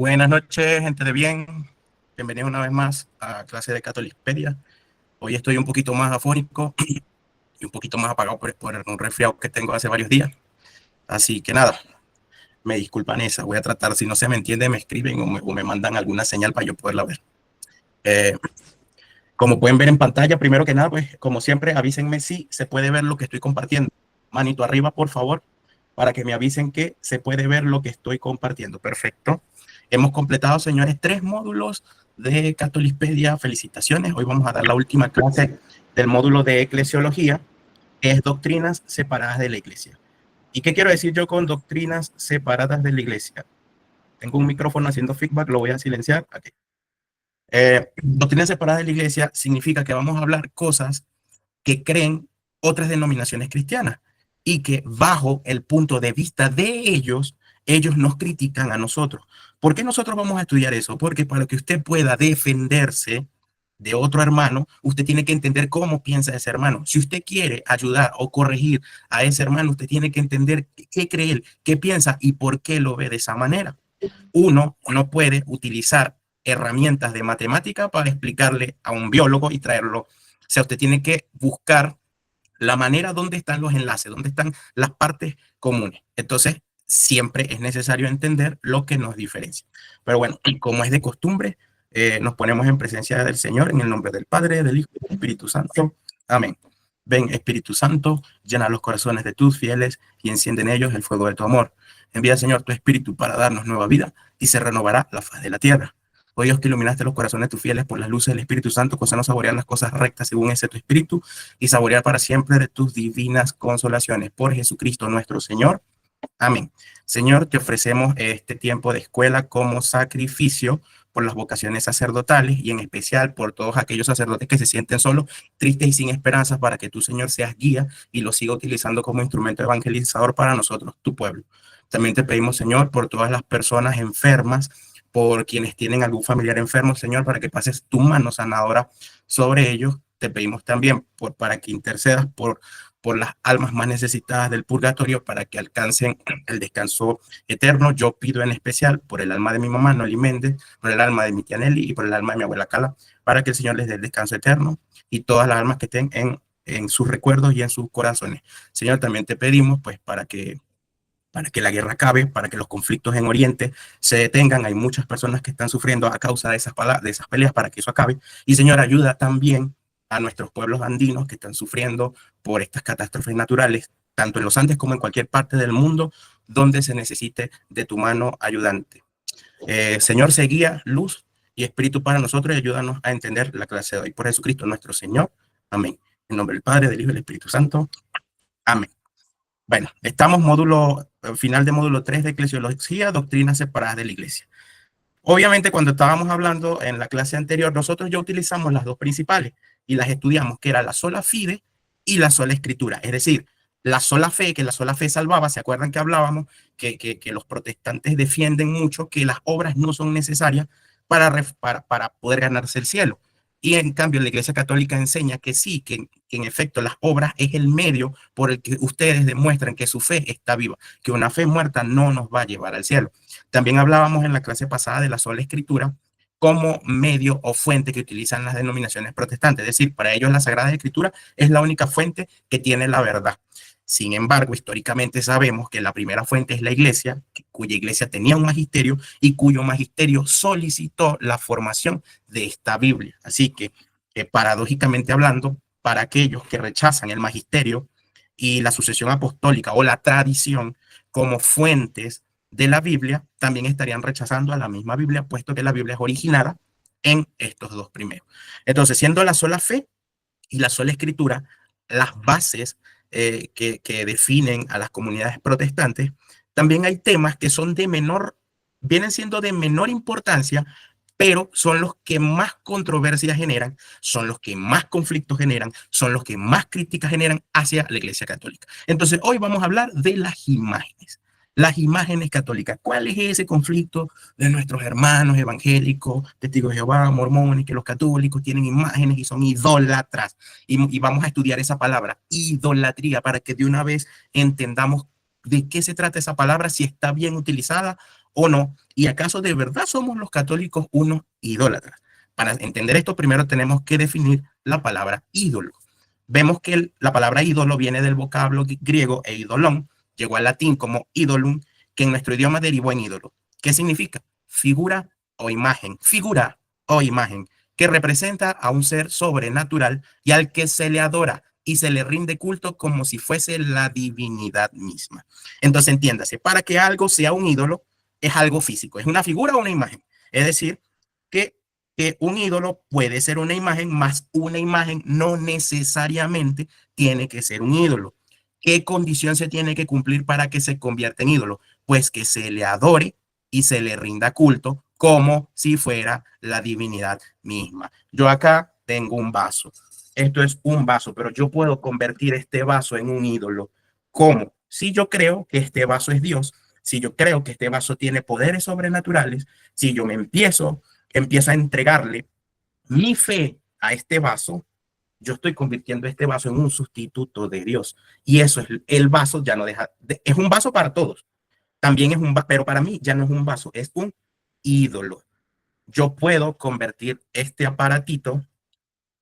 Buenas noches, gente de bien. Bienvenidos una vez más a clase de Catolispedia. Hoy estoy un poquito más afónico y un poquito más apagado por un resfriado que tengo hace varios días. Así que nada, me disculpan esa. Voy a tratar, si no se me entiende, me escriben o me mandan alguna señal para yo poderla ver. Como pueden ver en pantalla, primero que nada, pues como siempre, avísenme si se puede ver lo que estoy compartiendo. Manito arriba, por favor, para que me avisen que se puede ver lo que estoy compartiendo. Perfecto. Hemos completado, señores, 3 módulos de Catolispedia. Felicitaciones. Hoy vamos a dar la última clase del módulo de Eclesiología, que es doctrinas separadas de la Iglesia. ¿Y qué quiero decir yo con doctrinas separadas de la Iglesia? Tengo un micrófono haciendo feedback, lo voy a silenciar. Okay. Doctrinas separadas de la Iglesia significa que vamos a hablar cosas que creen otras denominaciones cristianas y que bajo el punto de vista de ellos nos critican a nosotros. ¿Por qué nosotros vamos a estudiar eso? Porque para que usted pueda defenderse de otro hermano, usted tiene que entender cómo piensa ese hermano. Si usted quiere ayudar o corregir a ese hermano, usted tiene que entender qué cree él, qué piensa y por qué lo ve de esa manera. Uno no puede utilizar herramientas de matemática para explicarle a un biólogo y traerlo. O sea, usted tiene que buscar la manera donde están los enlaces, donde están las partes comunes. Entonces, siempre es necesario entender lo que nos diferencia. Pero bueno, como es de costumbre, nos ponemos en presencia del Señor en el nombre del Padre, del Hijo y del Espíritu Santo. Amén. Ven, Espíritu Santo, llena los corazones de tus fieles y enciende en ellos el fuego de tu amor. Envía, Señor, tu Espíritu para darnos nueva vida y se renovará la faz de la tierra. Oh Dios, que iluminaste los corazones de tus fieles por las luces del Espíritu Santo, concédenos saborear las cosas rectas según ese tu Espíritu y saborear para siempre de tus divinas consolaciones. Por Jesucristo nuestro Señor. Amén. Señor, te ofrecemos este tiempo de escuela como sacrificio por las vocaciones sacerdotales y en especial por todos aquellos sacerdotes que se sienten solos, tristes y sin esperanzas, para que tu Señor seas guía y lo siga utilizando como instrumento evangelizador para nosotros, tu pueblo. También te pedimos, Señor, por todas las personas enfermas, por quienes tienen algún familiar enfermo, Señor, para que pases tu mano sanadora sobre ellos. Te pedimos también para que intercedas por las almas más necesitadas del purgatorio para que alcancen el descanso eterno. Yo pido en especial por el alma de mi mamá, Noli Méndez, por el alma de mi tía Nelly y por el alma de mi abuela Cala, para que el Señor les dé el descanso eterno y todas las almas que estén en sus recuerdos y en sus corazones. Señor, también te pedimos pues para que la guerra acabe, para que los conflictos en Oriente se detengan. Hay muchas personas que están sufriendo a causa de esas peleas, para que eso acabe. Y Señor, ayuda también a nuestros pueblos andinos que están sufriendo por estas catástrofes naturales, tanto en los Andes como en cualquier parte del mundo donde se necesite de tu mano ayudante. Señor, se guía, luz y espíritu para nosotros y ayúdanos a entender la clase de hoy. Por Jesucristo nuestro Señor. Amén. En nombre del Padre, del Hijo y del Espíritu Santo. Amén. Bueno, estamos final de módulo 3 de Eclesiología, doctrinas separadas de la Iglesia. Obviamente, cuando estábamos hablando en la clase anterior, nosotros ya utilizamos las dos principales y las estudiamos, que era la sola fide y la sola escritura. Es decir, la sola fe, que la sola fe salvaba. ¿Se acuerdan que hablábamos que los protestantes defienden mucho que las obras no son necesarias para poder ganarse el cielo? Y en cambio la Iglesia Católica enseña que sí, que en efecto las obras es el medio por el que ustedes demuestran que su fe está viva, que una fe muerta no nos va a llevar al cielo. También hablábamos en la clase pasada de la sola escritura como medio o fuente que utilizan las denominaciones protestantes. Es decir, para ellos la Sagrada Escritura es la única fuente que tiene la verdad. Sin embargo, históricamente sabemos que la primera fuente es la Iglesia, cuya Iglesia tenía un magisterio y cuyo magisterio solicitó la formación de esta Biblia. Así que, paradójicamente hablando, para aquellos que rechazan el magisterio y la sucesión apostólica o la tradición como fuentes de la Biblia, también estarían rechazando a la misma Biblia, puesto que la Biblia es originada en estos dos primeros. Entonces, siendo la sola fe y la sola escritura las bases que definen a las comunidades protestantes, también hay temas que son vienen siendo de menor importancia, pero son los que más controversias generan, son los que más conflictos generan, son los que más críticas generan hacia la Iglesia Católica. Entonces, hoy vamos a hablar de las imágenes. Las imágenes católicas. ¿Cuál es ese conflicto de nuestros hermanos evangélicos, testigos de Jehová, mormones, que los católicos tienen imágenes y son idólatras? Y vamos a estudiar esa palabra, idolatría, para que de una vez entendamos de qué se trata esa palabra, si está bien utilizada o no? ¿Y acaso de verdad somos los católicos unos idólatras? Para entender esto, primero tenemos que definir la palabra ídolo. Vemos que la palabra ídolo viene del vocablo griego eidolon, llegó al latín como idolum, que en nuestro idioma derivó en ídolo. ¿Qué significa? Figura o imagen, que representa a un ser sobrenatural y al que se le adora y se le rinde culto como si fuese la divinidad misma. Entonces, entiéndase, para que algo sea un ídolo, es algo físico, es una figura o una imagen. Es decir, que un ídolo puede ser una imagen, más una imagen no necesariamente tiene que ser un ídolo. ¿Qué condición se tiene que cumplir para que se convierta en ídolo? Pues que se le adore y se le rinda culto como si fuera la divinidad misma. Yo acá tengo un vaso. Esto es un vaso, pero yo puedo convertir este vaso en un ídolo. ¿Cómo? Si yo creo que este vaso es Dios, si yo creo que este vaso tiene poderes sobrenaturales, si yo me empiezo a entregarle mi fe a este vaso, yo estoy convirtiendo este vaso en un sustituto de Dios. Y eso es el vaso, ya no deja, es un vaso para todos. También es un vaso, pero para mí ya no es un vaso, es un ídolo. Yo puedo convertir este aparatito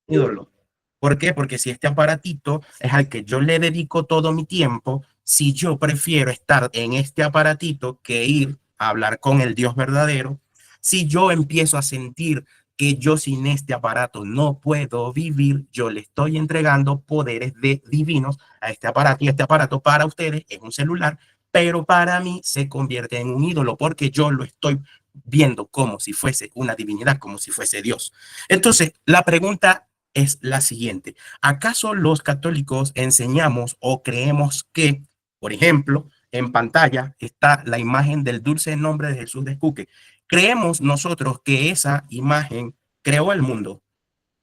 en ídolo. ¿Por qué? Porque si este aparatito es al que yo le dedico todo mi tiempo, si yo prefiero estar en este aparatito que ir a hablar con el Dios verdadero, si yo empiezo a sentir que yo sin este aparato no puedo vivir, yo le estoy entregando poderes divinos a este aparato, y este aparato para ustedes es un celular, pero para mí se convierte en un ídolo porque yo lo estoy viendo como si fuese una divinidad, como si fuese Dios. Entonces, la pregunta es la siguiente. ¿Acaso los católicos enseñamos o creemos que, por ejemplo, en pantalla está la imagen del dulce nombre de Jesús de Escuque? ¿Creemos nosotros que esa imagen creó el mundo?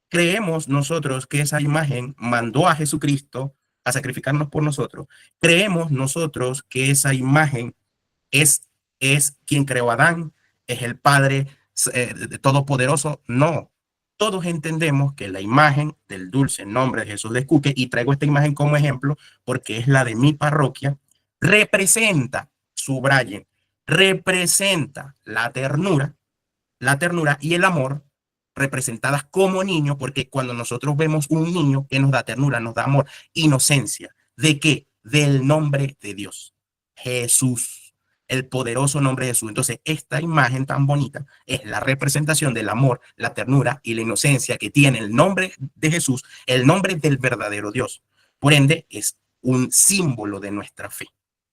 ¿Creemos nosotros que esa imagen mandó a Jesucristo a sacrificarnos por nosotros? ¿Creemos nosotros que esa imagen es, es quien creó a Adán, es el Padre Todopoderoso? No. Todos entendemos que la imagen del dulce nombre de Jesús de Escuque, y traigo esta imagen como ejemplo porque es la de mi parroquia, representa, subrayen, representa la ternura y el amor representadas como niño, porque cuando nosotros vemos un niño que nos da ternura, nos da amor, inocencia, ¿de qué? Del nombre de Dios, Jesús, el poderoso nombre de Jesús. Entonces, esta imagen tan bonita es la representación del amor, la ternura y la inocencia que tiene el nombre de Jesús, el nombre del verdadero Dios. Por ende, es un símbolo de nuestra fe.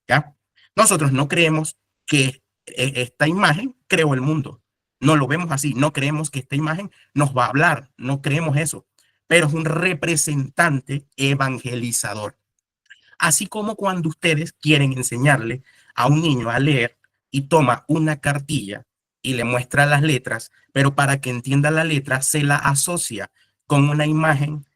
¿Ya? Nosotros no creemos que esta imagen creó el mundo. No lo vemos así, no creemos que esta imagen nos va a hablar, no creemos eso, pero es un representante evangelizador. Así como cuando ustedes quieren enseñarle a un niño a leer y toma una cartilla y le muestra las letras, pero para que entienda la letra se la asocia con una imagen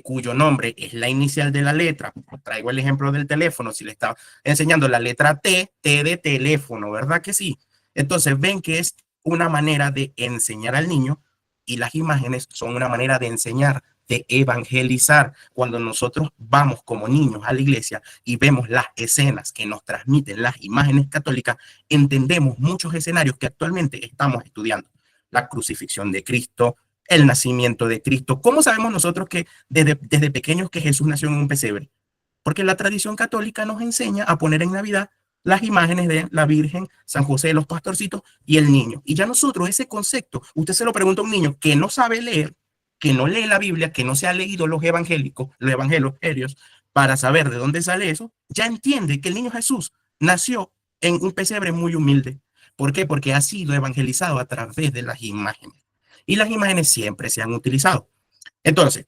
cuyo nombre es la inicial de la letra. Traigo el ejemplo del teléfono, si le está enseñando la letra T, T de teléfono, ¿verdad que sí? Entonces ven que es una manera de enseñar al niño, y las imágenes son una manera de enseñar, de evangelizar. Cuando nosotros vamos como niños a la iglesia y vemos las escenas que nos transmiten las imágenes católicas, entendemos muchos escenarios que actualmente estamos estudiando. La crucifixión de Cristo, el nacimiento de Cristo. ¿Cómo sabemos nosotros que desde pequeños que Jesús nació en un pesebre? Porque la tradición católica nos enseña a poner en Navidad las imágenes de la Virgen, San José, los pastorcitos y el niño. Y ya nosotros ese concepto, usted se lo pregunta a un niño que no sabe leer, que no lee la Biblia, que no se ha leído los evangélicos, los evangelios, para saber de dónde sale eso, ya entiende que el niño Jesús nació en un pesebre muy humilde. ¿Por qué? Porque ha sido evangelizado a través de las imágenes. Y las imágenes siempre se han utilizado. Entonces,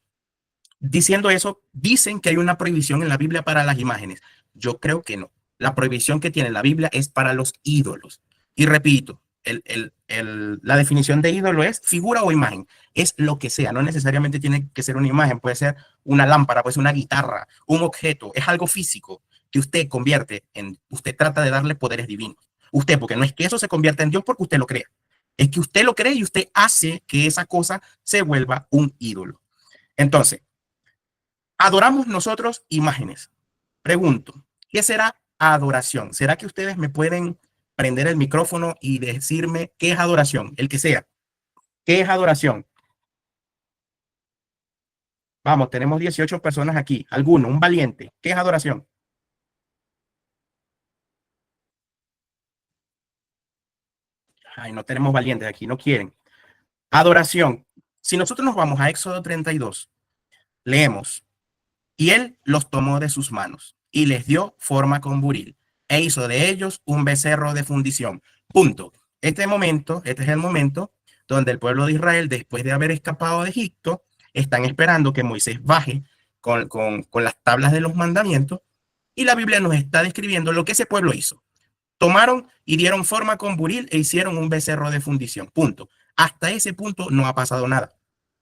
diciendo eso, dicen que hay una prohibición en la Biblia para las imágenes. Yo creo que no. La prohibición que tiene la Biblia es para los ídolos. Y repito, la definición de ídolo es figura o imagen. Es lo que sea, no necesariamente tiene que ser una imagen, puede ser una lámpara, puede ser una guitarra, un objeto, es algo físico que usted convierte en, usted trata de darle poderes divinos. Usted, porque no es que eso se convierta en Dios porque usted lo crea, es que usted lo cree y usted hace que esa cosa se vuelva un ídolo. Entonces, adoramos nosotros imágenes. Pregunto, ¿qué será adoración? ¿Será que ustedes me pueden prender el micrófono y decirme qué es adoración, el que sea. ¿Qué es adoración? Vamos, tenemos 18 personas aquí. ¿Alguno? Un valiente. ¿Qué es adoración? Ay, no tenemos valientes aquí, no quieren. Adoración. Si nosotros nos vamos a Éxodo 32, leemos, y él los tomó de sus manos y les dio forma con buril e hizo de ellos un becerro de fundición. Punto. Este es el momento donde el pueblo de Israel, después de haber escapado de Egipto, están esperando que Moisés baje con las tablas de los mandamientos, y la Biblia nos está describiendo lo que ese pueblo hizo. Tomaron y dieron forma con buril e hicieron un becerro de fundición. Punto. Hasta ese punto no ha pasado nada.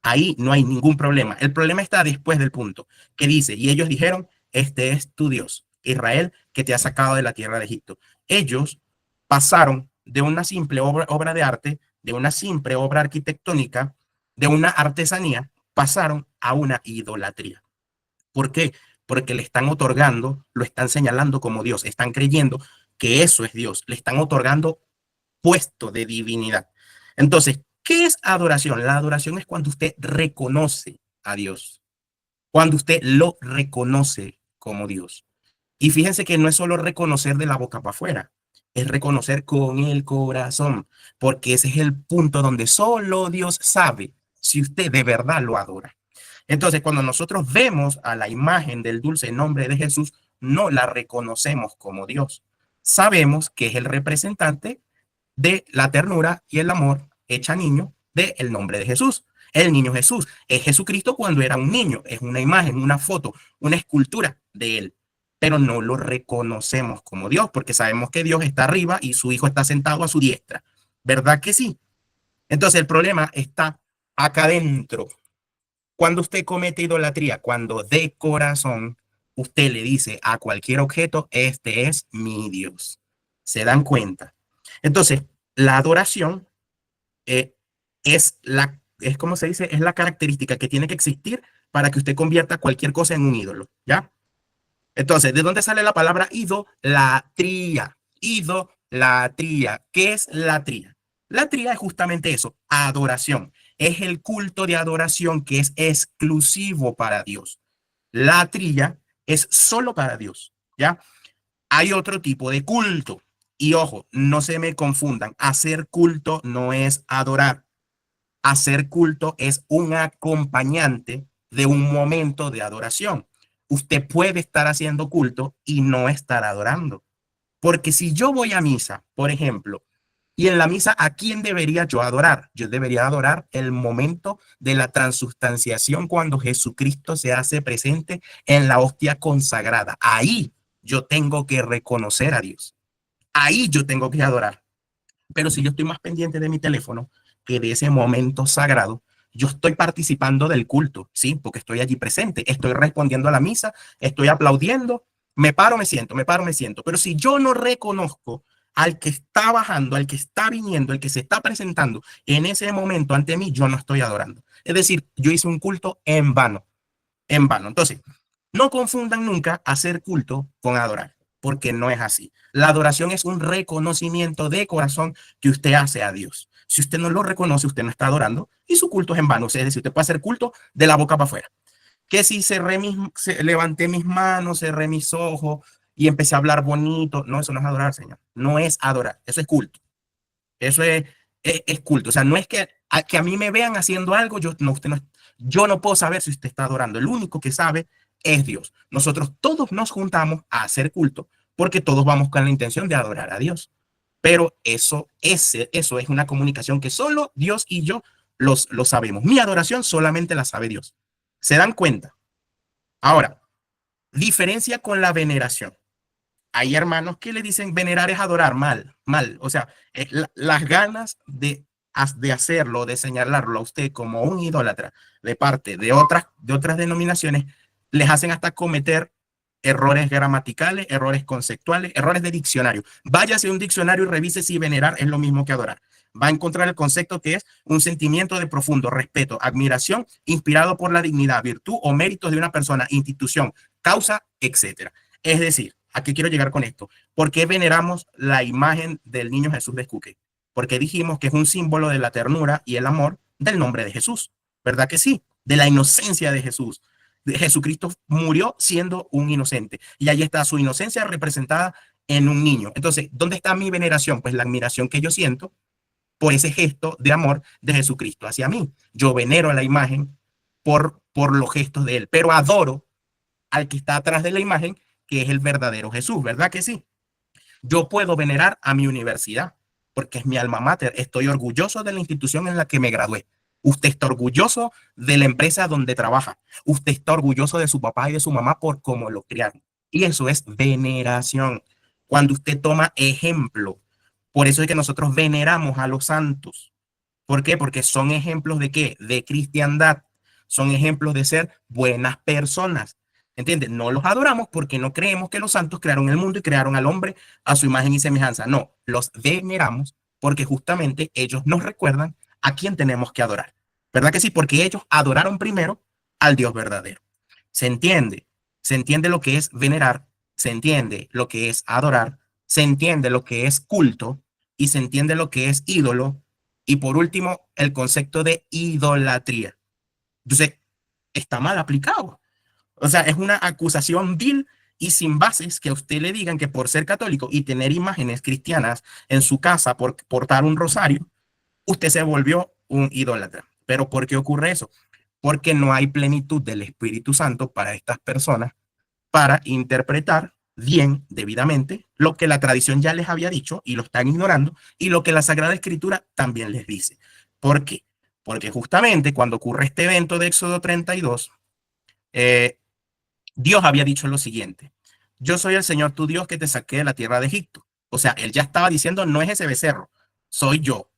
Ahí no hay ningún problema. El problema está después del punto, que dice, y ellos dijeron, este es tu Dios, Israel, que te ha sacado de la tierra de Egipto. Ellos pasaron de una simple obra de arte, de una simple obra arquitectónica, de una artesanía, pasaron a una idolatría. ¿Por qué? Porque le están otorgando, lo están señalando como Dios, están creyendo que eso es Dios, le están otorgando puesto de divinidad. Entonces, ¿qué es adoración? La adoración es cuando usted reconoce a Dios, cuando usted lo reconoce como Dios. Y fíjense que no es solo reconocer de la boca para afuera, es reconocer con el corazón, porque ese es el punto donde solo Dios sabe si usted de verdad lo adora. Entonces, cuando nosotros vemos a la imagen del dulce nombre de Jesús, no la reconocemos como Dios. Sabemos que es el representante de la ternura y el amor hecha niño del nombre de Jesús. El niño Jesús es Jesucristo cuando era un niño, es una imagen, una foto, una escultura de él, pero no lo reconocemos como Dios porque sabemos que Dios está arriba y su hijo está sentado a su diestra. ¿Verdad que sí? Entonces el problema está acá adentro. Cuando usted comete idolatría, cuando de corazón usted le dice a cualquier objeto, este es mi Dios. ¿Se dan cuenta? Entonces, la adoración eh, es como se dice, es la característica que tiene que existir para que usted convierta cualquier cosa en un ídolo, ¿ya? Entonces, ¿de dónde sale la palabra idolatría? Idolatría. ¿Qué es la tría? La tría es justamente eso, adoración. Es el culto de adoración que es exclusivo para Dios. La trilla es solo para Dios, ¿ya? Hay otro tipo de culto. Y ojo, no se me confundan, hacer culto no es adorar. Hacer culto es un acompañante de un momento de adoración. Usted puede estar haciendo culto y no estar adorando. Porque si yo voy a misa, por ejemplo, y en la misa, ¿a quién debería yo adorar? Yo debería adorar el momento de la transustanciación cuando Jesucristo se hace presente en la hostia consagrada. Ahí yo tengo que reconocer a Dios. Ahí yo tengo que adorar. Pero si yo estoy más pendiente de mi teléfono que de ese momento sagrado, yo estoy participando del culto, ¿sí? Porque estoy allí presente, estoy respondiendo a la misa, estoy aplaudiendo, me paro, me siento, me paro, me siento. Pero si yo no reconozco al que está bajando, al que está viniendo, al que se está presentando en ese momento ante mí, yo no estoy adorando. Es decir, yo hice un culto en vano, en vano. Entonces, no confundan nunca hacer culto con adorar, porque no es así. La adoración es un reconocimiento de corazón que usted hace a Dios. Si usted no lo reconoce, usted no está adorando y su culto es en vano. Es decir, usted puede hacer culto de la boca para afuera. Que si levanté mis manos, cerré mis ojos y empecé a hablar bonito, no, eso no es adorar, Señor. No es adorar, eso es culto. Eso es culto. O sea, no es que a mí me vean haciendo algo, yo no puedo saber si usted está adorando. El único que sabe es Dios. Nosotros todos nos juntamos a hacer culto porque todos vamos con la intención de adorar a Dios. Pero eso es una comunicación que solo Dios y yo lo sabemos. Mi adoración solamente la sabe Dios. ¿Se dan cuenta? Ahora, diferencia con la veneración. Hay hermanos que le dicen venerar es adorar, mal, mal. O sea, las ganas de hacerlo, de señalarlo a usted como un idólatra de parte de otras denominaciones, les hacen hasta cometer errores gramaticales, errores conceptuales, errores de diccionario. Váyase a un diccionario y revise si venerar es lo mismo que adorar. Va a encontrar el concepto que es un sentimiento de profundo respeto, admiración, inspirado por la dignidad, virtud o méritos de una persona, institución, causa, etcétera. Es decir, ¿A qué quiero llegar con esto? ¿Por qué veneramos la imagen del niño Jesús de Escuque? Porque dijimos que es un símbolo de la ternura y el amor del nombre de Jesús, ¿verdad que sí? De la inocencia de Jesús. Jesucristo murió siendo un inocente y ahí está su inocencia representada en un niño. Entonces, ¿dónde está mi veneración? Pues la admiración que yo siento por ese gesto de amor de Jesucristo hacia mí. Yo venero a la imagen por los gestos de él, pero adoro al que está atrás de la imagen, que es el verdadero Jesús, ¿verdad que sí? Yo puedo venerar a mi universidad porque es mi alma mater. Estoy orgulloso de la institución en la que me gradué. Usted está orgulloso de la empresa donde trabaja. Usted está orgulloso de su papá y de su mamá por cómo lo criaron. Y eso es veneración. Cuando usted toma ejemplo, por eso es que nosotros veneramos a los santos. ¿Por qué? Porque son ejemplos de qué? De cristiandad. Son ejemplos de ser buenas personas. ¿Entiendes? No los adoramos porque no creemos que los santos crearon el mundo y crearon al hombre a su imagen y semejanza. No, los veneramos porque justamente ellos nos recuerdan a quién tenemos que adorar. ¿Verdad que sí? Porque ellos adoraron primero al Dios verdadero. ¿Se entiende? Se entiende lo que es venerar, se entiende lo que es adorar, se entiende lo que es culto y se entiende lo que es ídolo. Y por último, el concepto de idolatría. Entonces, está mal aplicado. O sea, es una acusación vil y sin bases que a usted le digan que por ser católico y tener imágenes cristianas en su casa por portar un rosario, usted se volvió un idólatra. ¿Pero por qué ocurre eso? Porque no hay plenitud del Espíritu Santo para estas personas para interpretar bien, debidamente, lo que la tradición ya les había dicho y lo están ignorando, y lo que la Sagrada Escritura también les dice. ¿Por qué? Porque justamente cuando ocurre este evento de Éxodo 32, eh, Dios había dicho lo siguiente: yo soy el Señor tu Dios que te saqué de la tierra de Egipto. O sea, él ya estaba diciendo, no es ese becerro, soy yo.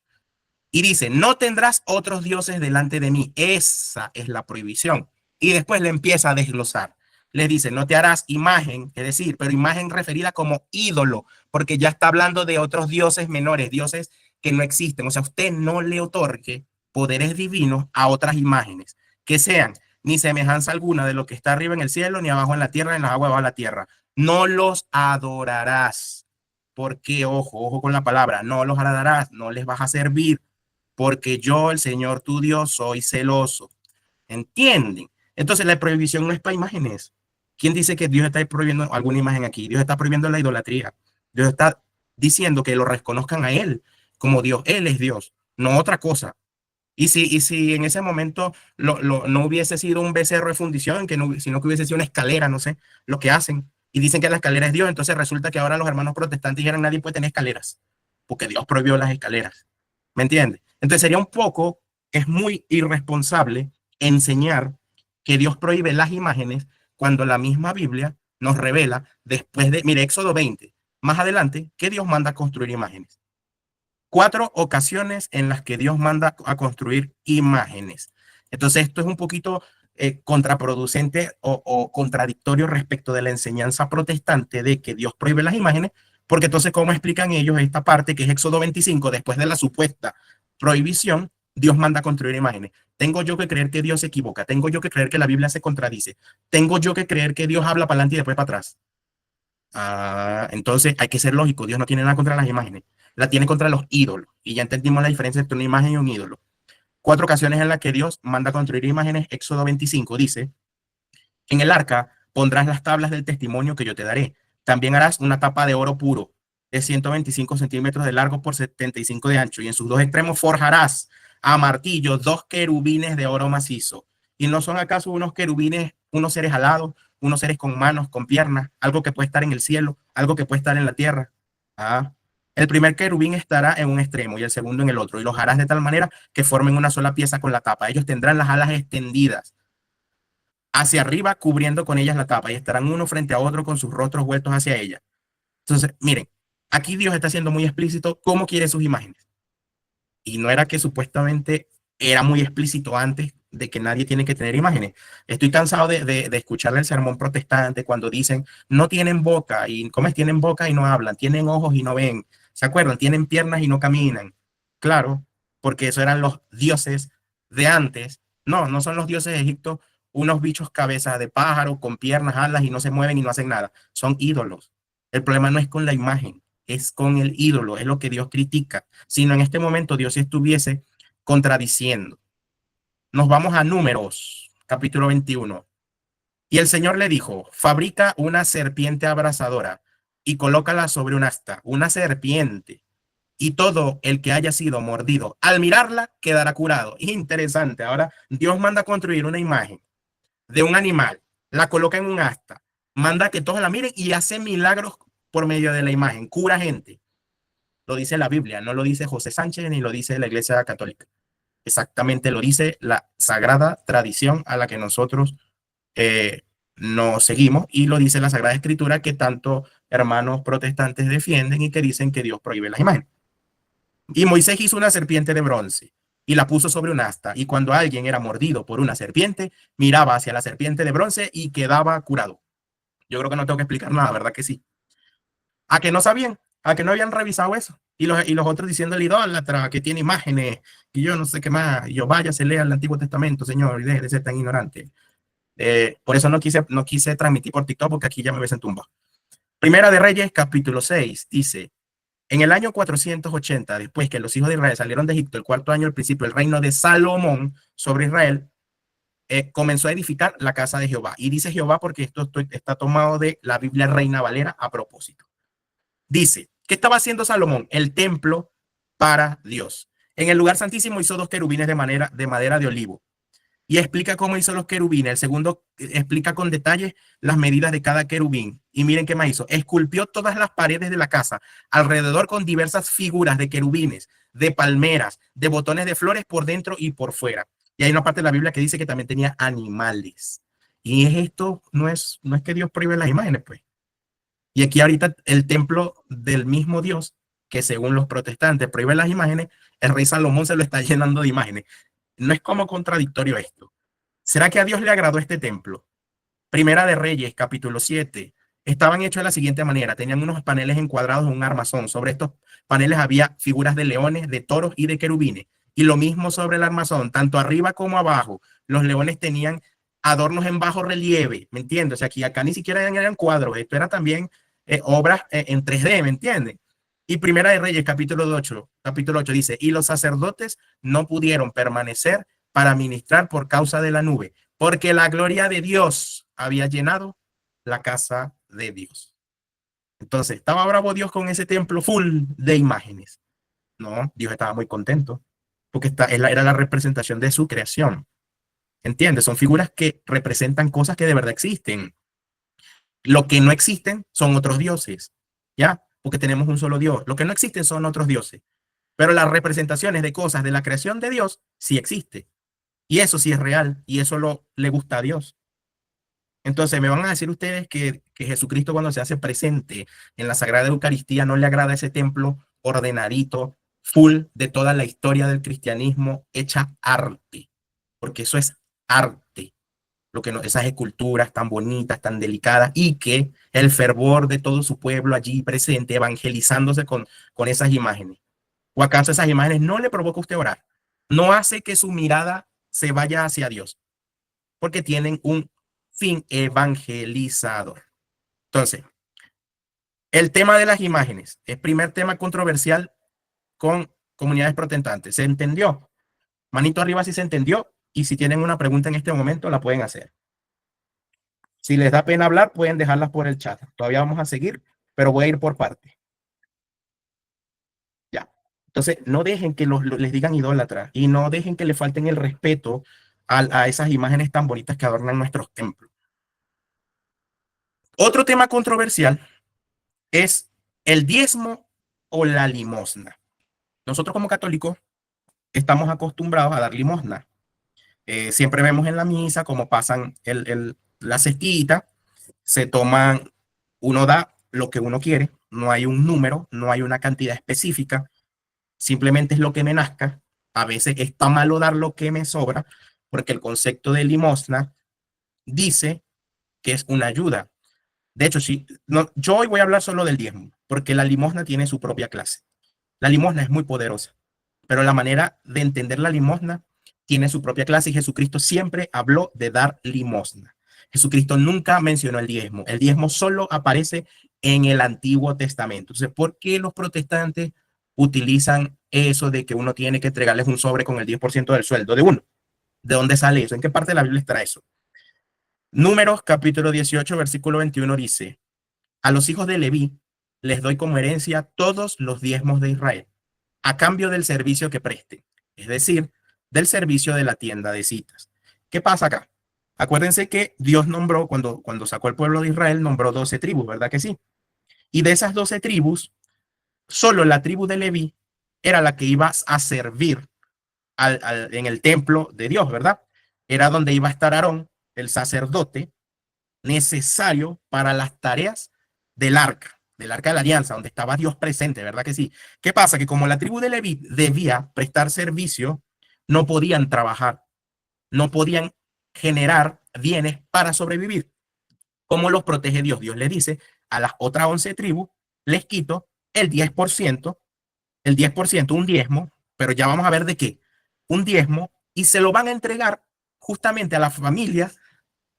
Y dice, no tendrás otros dioses delante de mí. Esa es la prohibición. Y después le empieza a desglosar. Le dice, no te harás imagen, es decir, pero imagen referida como ídolo, porque ya está hablando de otros dioses menores, dioses que no existen. O sea, usted no le otorgue poderes divinos a otras imágenes que sean ni semejanza alguna de lo que está arriba en el cielo, ni abajo en la tierra, ni en las aguas bajo la tierra. No los adorarás. Porque, ojo con la palabra, no los adorarás, no les vas a servir porque yo, el Señor tu Dios, soy celoso. ¿Entienden? Entonces la prohibición no es para imágenes. ¿Quién dice que Dios está prohibiendo alguna imagen aquí? Dios está prohibiendo la idolatría. Dios está diciendo que lo reconozcan a Él como Dios. Él es Dios, no otra cosa. Y si en ese momento no hubiese sido un becerro de fundición, sino que hubiese sido una escalera, no sé, lo que hacen, y dicen que la escalera es Dios, entonces resulta que ahora los hermanos protestantes dijeron nadie puede tener escaleras, porque Dios prohibió las escaleras. ¿Me entiendes? Entonces sería un poco, es muy irresponsable enseñar que Dios prohíbe las imágenes cuando la misma Biblia nos revela después de, mire, Éxodo 20, más adelante, que Dios manda a construir imágenes. 4 ocasiones en las que Dios manda a construir imágenes. Entonces, esto es un poquito contraproducente o contradictorio respecto de la enseñanza protestante de que Dios prohíbe las imágenes, porque entonces, ¿cómo explican ellos esta parte que es Éxodo 25, después de la supuesta prohibición, Dios manda a construir imágenes? Tengo yo que creer que Dios se equivoca, tengo yo que creer que la Biblia se contradice, tengo yo que creer que Dios habla para adelante y después para atrás. Entonces hay que ser lógico, Dios no tiene nada contra las imágenes, la tiene contra los ídolos. Y ya entendimos la diferencia entre una imagen y un ídolo. 4 ocasiones en las que Dios manda a construir imágenes. Éxodo 25 dice, en el arca pondrás las tablas del testimonio que yo te daré. También harás una tapa de oro puro de 125 centímetros de largo por 75 de ancho, y en sus dos extremos forjarás a martillo 2 querubines de oro macizo. ¿Y no son acaso unos querubines, unos seres alados, unos seres con manos, con piernas, algo que puede estar en el cielo, algo que puede estar en la tierra? Ah, el primer querubín estará en un extremo y el segundo en el otro, y los harás de tal manera que formen una sola pieza con la tapa. Ellos tendrán las alas extendidas hacia arriba, cubriendo con ellas la tapa, y estarán uno frente a otro con sus rostros vueltos hacia ella. Entonces, miren, aquí Dios está siendo muy explícito cómo quiere sus imágenes. Y no era que supuestamente era muy explícito antes de que nadie tiene que tener imágenes. Estoy cansado de escucharle el sermón protestante cuando dicen no tienen boca y ¿cómo tienen boca y no hablan? Tienen ojos y no ven. ¿Se acuerdan? Tienen piernas y no caminan. Claro, porque eso eran los dioses de antes. No, no son los dioses de Egipto unos bichos cabeza de pájaro con piernas, alas y no se mueven y no hacen nada. Son ídolos. El problema no es con la imagen, es con el ídolo, es lo que Dios critica, sino en este momento Dios estuviese contradiciendo. Nos vamos a Números, capítulo 21. Y el Señor le dijo, fabrica una serpiente abrasadora y colócala sobre un asta, una serpiente, y todo el que haya sido mordido al mirarla quedará curado. Interesante. Ahora Dios manda a construir una imagen de un animal, la coloca en un asta, manda que todos la miren y hace milagros por medio de la imagen, cura gente. Lo dice la Biblia, no lo dice José Sánchez ni lo dice la Iglesia Católica. Exactamente lo dice la sagrada tradición a la que nosotros eh, nos seguimos, y lo dice la Sagrada Escritura, que tanto hermanos protestantes defienden y que dicen que Dios prohíbe las imágenes. Y Moisés hizo una serpiente de bronce y la puso sobre un asta, y cuando alguien era mordido por una serpiente, miraba hacia la serpiente de bronce y quedaba curado. Yo creo que no tengo que explicar nada, ¿verdad que sí? A que no sabían, a que no habían revisado eso. Y los otros diciendo el idólatra que tiene imágenes y yo no sé qué más. Y yo, vaya, se lea el Antiguo Testamento, señor, y deje de ser tan ignorante. Por eso no quise transmitir por TikTok, porque aquí ya me ves en tumba. Primera de Reyes, capítulo 6, dice: en el año 480, después que los hijos de Israel salieron de Egipto, el cuarto año, al principio, el reino de Salomón sobre Israel, comenzó a edificar la casa de Jehová. Y dice Jehová porque esto está tomado de la Biblia Reina Valera a propósito. Dice, ¿qué estaba haciendo Salomón? El templo para Dios. En el lugar santísimo hizo dos querubines de madera de olivo. Y explica cómo hizo los querubines. El segundo explica con detalle las medidas de cada querubín. Y miren qué más hizo. Esculpió todas las paredes de la casa alrededor con diversas figuras de querubines, de palmeras, de botones de flores por dentro y por fuera. Y hay una parte de la Biblia que dice que también tenía animales. Y esto no es que Dios prohíbe las imágenes, pues. Y aquí ahorita el templo del mismo Dios, que según los protestantes prohíbe las imágenes, el rey Salomón se lo está llenando de imágenes. No es como contradictorio esto. ¿Será que a Dios le agradó este templo? Primera de Reyes, capítulo 7. Estaban hechos de la siguiente manera. Tenían unos paneles encuadrados en un armazón. Sobre estos paneles había figuras de leones, de toros y de querubines. Y lo mismo sobre el armazón, tanto arriba como abajo. Los leones tenían adornos en bajo relieve, ¿me entiendes? O sea, aquí acá ni siquiera eran cuadros, esto era también obras en 3D, ¿me entienden? Y Primera de Reyes, capítulo 8 dice, y los sacerdotes no pudieron permanecer para ministrar por causa de la nube, porque la gloria de Dios había llenado la casa de Dios. Entonces, ¿estaba bravo Dios con ese templo full de imágenes? No, Dios estaba muy contento, porque era la representación de su creación. ¿Entiendes? Son figuras que representan cosas que de verdad existen. Lo que no existen son otros dioses, ¿ya? Porque tenemos un solo Dios. Lo que no existen son otros dioses. Pero las representaciones de cosas de la creación de Dios sí existen. Y eso sí es real. Y eso le gusta a Dios. Entonces, me van a decir ustedes que Jesucristo, cuando se hace presente en la Sagrada Eucaristía, no le agrada ese templo ordenadito, full de toda la historia del cristianismo, hecha arte. Porque eso es arte. Esas esculturas tan bonitas, tan delicadas, y que el fervor de todo su pueblo allí presente, evangelizándose con esas imágenes. ¿O acaso esas imágenes no le provoca a usted orar? No hace que su mirada se vaya hacia Dios, porque tienen un fin evangelizador. Entonces, el tema de las imágenes es primer tema controversial con comunidades protestantes. ¿Se entendió? Manito arriba si se entendió, y si tienen una pregunta en este momento la pueden hacer. Si les da pena hablar, pueden dejarlas por el chat. Todavía vamos a seguir, pero voy a ir por parte. Ya. Entonces, no dejen que les digan idólatras y no dejen que le falten el respeto a esas imágenes tan bonitas que adornan nuestros templos. Otro tema controversial es el diezmo o la limosna. Nosotros como católicos estamos acostumbrados a dar limosna. Siempre vemos en la misa cómo pasan la cestita, se toman, uno da lo que uno quiere, no hay un número, no hay una cantidad específica, simplemente es lo que me nazca. A veces está malo dar lo que me sobra, porque el concepto de limosna dice que es una ayuda. De hecho, sí, no, yo hoy voy a hablar solo del diezmo, porque la limosna tiene su propia clase. La limosna es muy poderosa, pero la manera de entender la limosna tiene su propia clase, y Jesucristo siempre habló de dar limosna. Jesucristo nunca mencionó el diezmo. El diezmo solo aparece en el Antiguo Testamento. Entonces, ¿por qué los protestantes utilizan eso de que uno tiene que entregarles un sobre con el 10% del sueldo de uno? ¿De dónde sale eso? ¿En qué parte de la Biblia está eso? Números capítulo 18, versículo 21 dice: a los hijos de Leví les doy como herencia todos los diezmos de Israel, a cambio del servicio que presten, es decir, del servicio de la tienda de citas. ¿Qué pasa acá? Acuérdense que Dios nombró, cuando sacó al pueblo de Israel, nombró 12 tribus, ¿verdad que sí? Y de esas 12 tribus, solo la tribu de Leví era la que iba a servir en el templo de Dios, ¿verdad? Era donde iba a estar Aarón, el sacerdote, necesario para las tareas del arca de la alianza, donde estaba Dios presente, ¿verdad que sí? ¿Qué pasa? Que como la tribu de Leví debía prestar servicio, no podían trabajar, no podían generar bienes para sobrevivir. ¿Cómo los protege Dios? Dios le dice a las otras 11 tribus, les quito el 10%, un diezmo, pero ya vamos a ver de qué, un diezmo, y se lo van a entregar justamente a las familias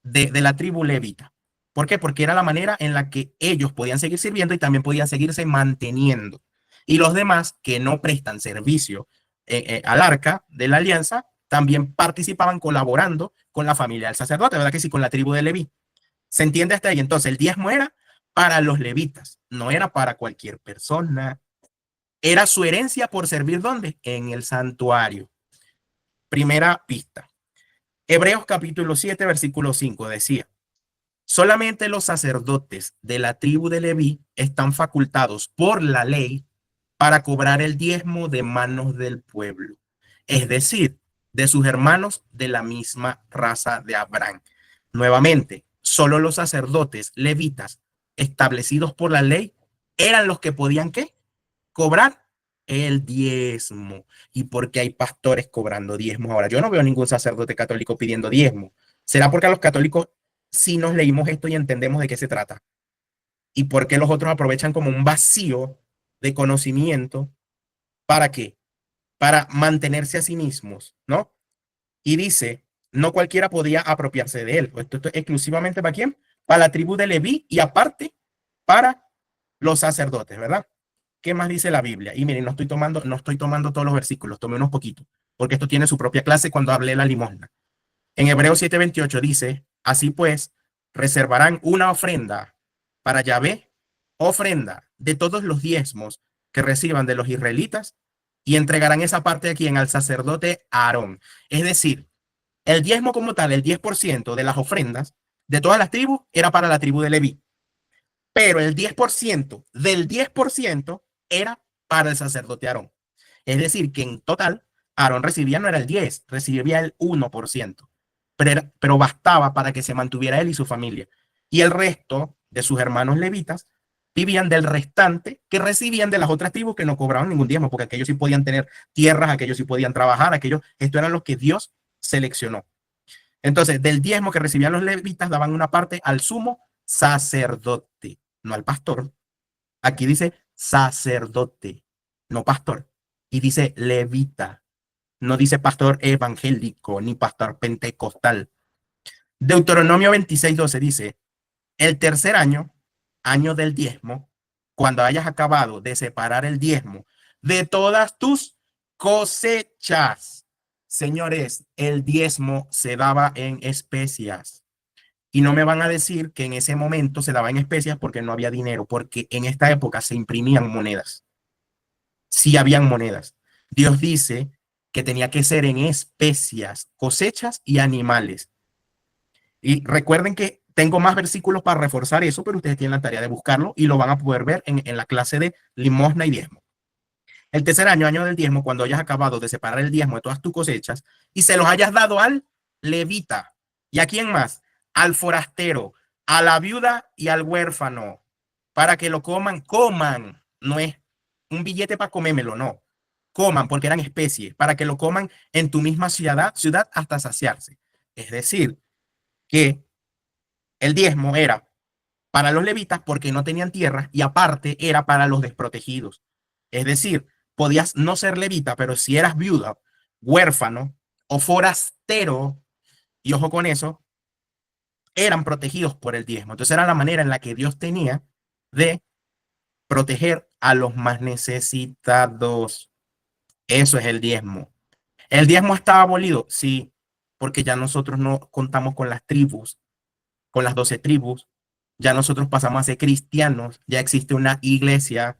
de la tribu levita. ¿Por qué? Porque era la manera en la que ellos podían seguir sirviendo y también podían seguirse manteniendo. Y los demás que no prestan servicio al arca de la alianza también participaban colaborando con la familia del sacerdote, ¿verdad que sí? Con la tribu de Leví. ¿Se entiende hasta ahí? Entonces el diezmo era para los levitas, no era para cualquier persona. Era su herencia por servir ¿dónde? En el santuario. Primera pista. Hebreos capítulo 7, versículo 5 decía: solamente los sacerdotes de la tribu de Leví están facultados por la ley para cobrar el diezmo de manos del pueblo, es decir, de sus hermanos de la misma raza de Abraham. Nuevamente, solo los sacerdotes levitas establecidos por la ley eran los que podían ¿qué? Cobrar el diezmo. ¿Y por qué hay pastores cobrando diezmo ahora? Yo no veo ningún sacerdote católico pidiendo diezmo. ¿Será porque a los católicos sí nos leímos esto y entendemos de qué se trata? ¿Y por qué los otros aprovechan como un vacío de conocimiento? ¿Para qué? Para mantenerse a sí mismos, ¿no? Y dice, no cualquiera podía apropiarse de él. Esto es exclusivamente ¿para quién? Para la tribu de Leví y aparte para los sacerdotes, ¿verdad? ¿Qué más dice la Biblia? Y miren, no estoy tomando todos los versículos, tomé unos poquitos, porque esto tiene su propia clase cuando hablé de la limosna. En Hebreos 7:28 dice, así pues, reservarán una ofrenda para Yahvé, ofrenda de todos los diezmos que reciban de los israelitas, y entregarán esa parte aquí en al sacerdote Aarón. Es decir, el diezmo como tal, el 10% de las ofrendas de todas las tribus era para la tribu de Leví, pero el 10% del 10% era para el sacerdote Aarón. Es decir, que en total, Aarón recibía no era el 10, recibía el 1%, pero bastaba para que se mantuviera él y su familia. Y el resto de sus hermanos levitas vivían del restante que recibían de las otras tribus que no cobraban ningún diezmo, porque aquellos sí podían tener tierras, aquellos sí podían trabajar, esto eran los que Dios seleccionó. Entonces, del diezmo que recibían los levitas, daban una parte al sumo sacerdote, no al pastor. Aquí dice sacerdote, no pastor. Y dice levita, no dice pastor evangélico ni pastor pentecostal. Deuteronomio 26:12 dice, el tercer año, año del diezmo, cuando hayas acabado de separar el diezmo de todas tus cosechas. Señores, el diezmo se daba en especias. Y no me van a decir que en ese momento se daba en especias porque no había dinero, porque en esta época se imprimían monedas. Sí habían monedas. Dios dice que tenía que ser en especias, cosechas y animales. Y recuerden que tengo más versículos para reforzar eso, pero ustedes tienen la tarea de buscarlo y lo van a poder ver en la clase de limosna y diezmo. El tercer año, año del diezmo, cuando hayas acabado de separar el diezmo de todas tus cosechas y se los hayas dado al levita. ¿Y a quién más? Al forastero, a la viuda y al huérfano, para que lo coman. No es un billete para comérmelo, no. Coman, porque eran especies, para que lo coman en tu misma ciudad hasta saciarse. Es decir, que el diezmo era para los levitas porque no tenían tierra y aparte era para los desprotegidos. Es decir, podías no ser levita, pero si eras viuda, huérfano o forastero, y ojo con eso, eran protegidos por el diezmo. Entonces era la manera en la que Dios tenía de proteger a los más necesitados. Eso es el diezmo. ¿El diezmo está abolido? Sí, porque ya nosotros no contamos con las tribus, con las 12 tribus. Ya nosotros pasamos a ser cristianos. Ya existe una iglesia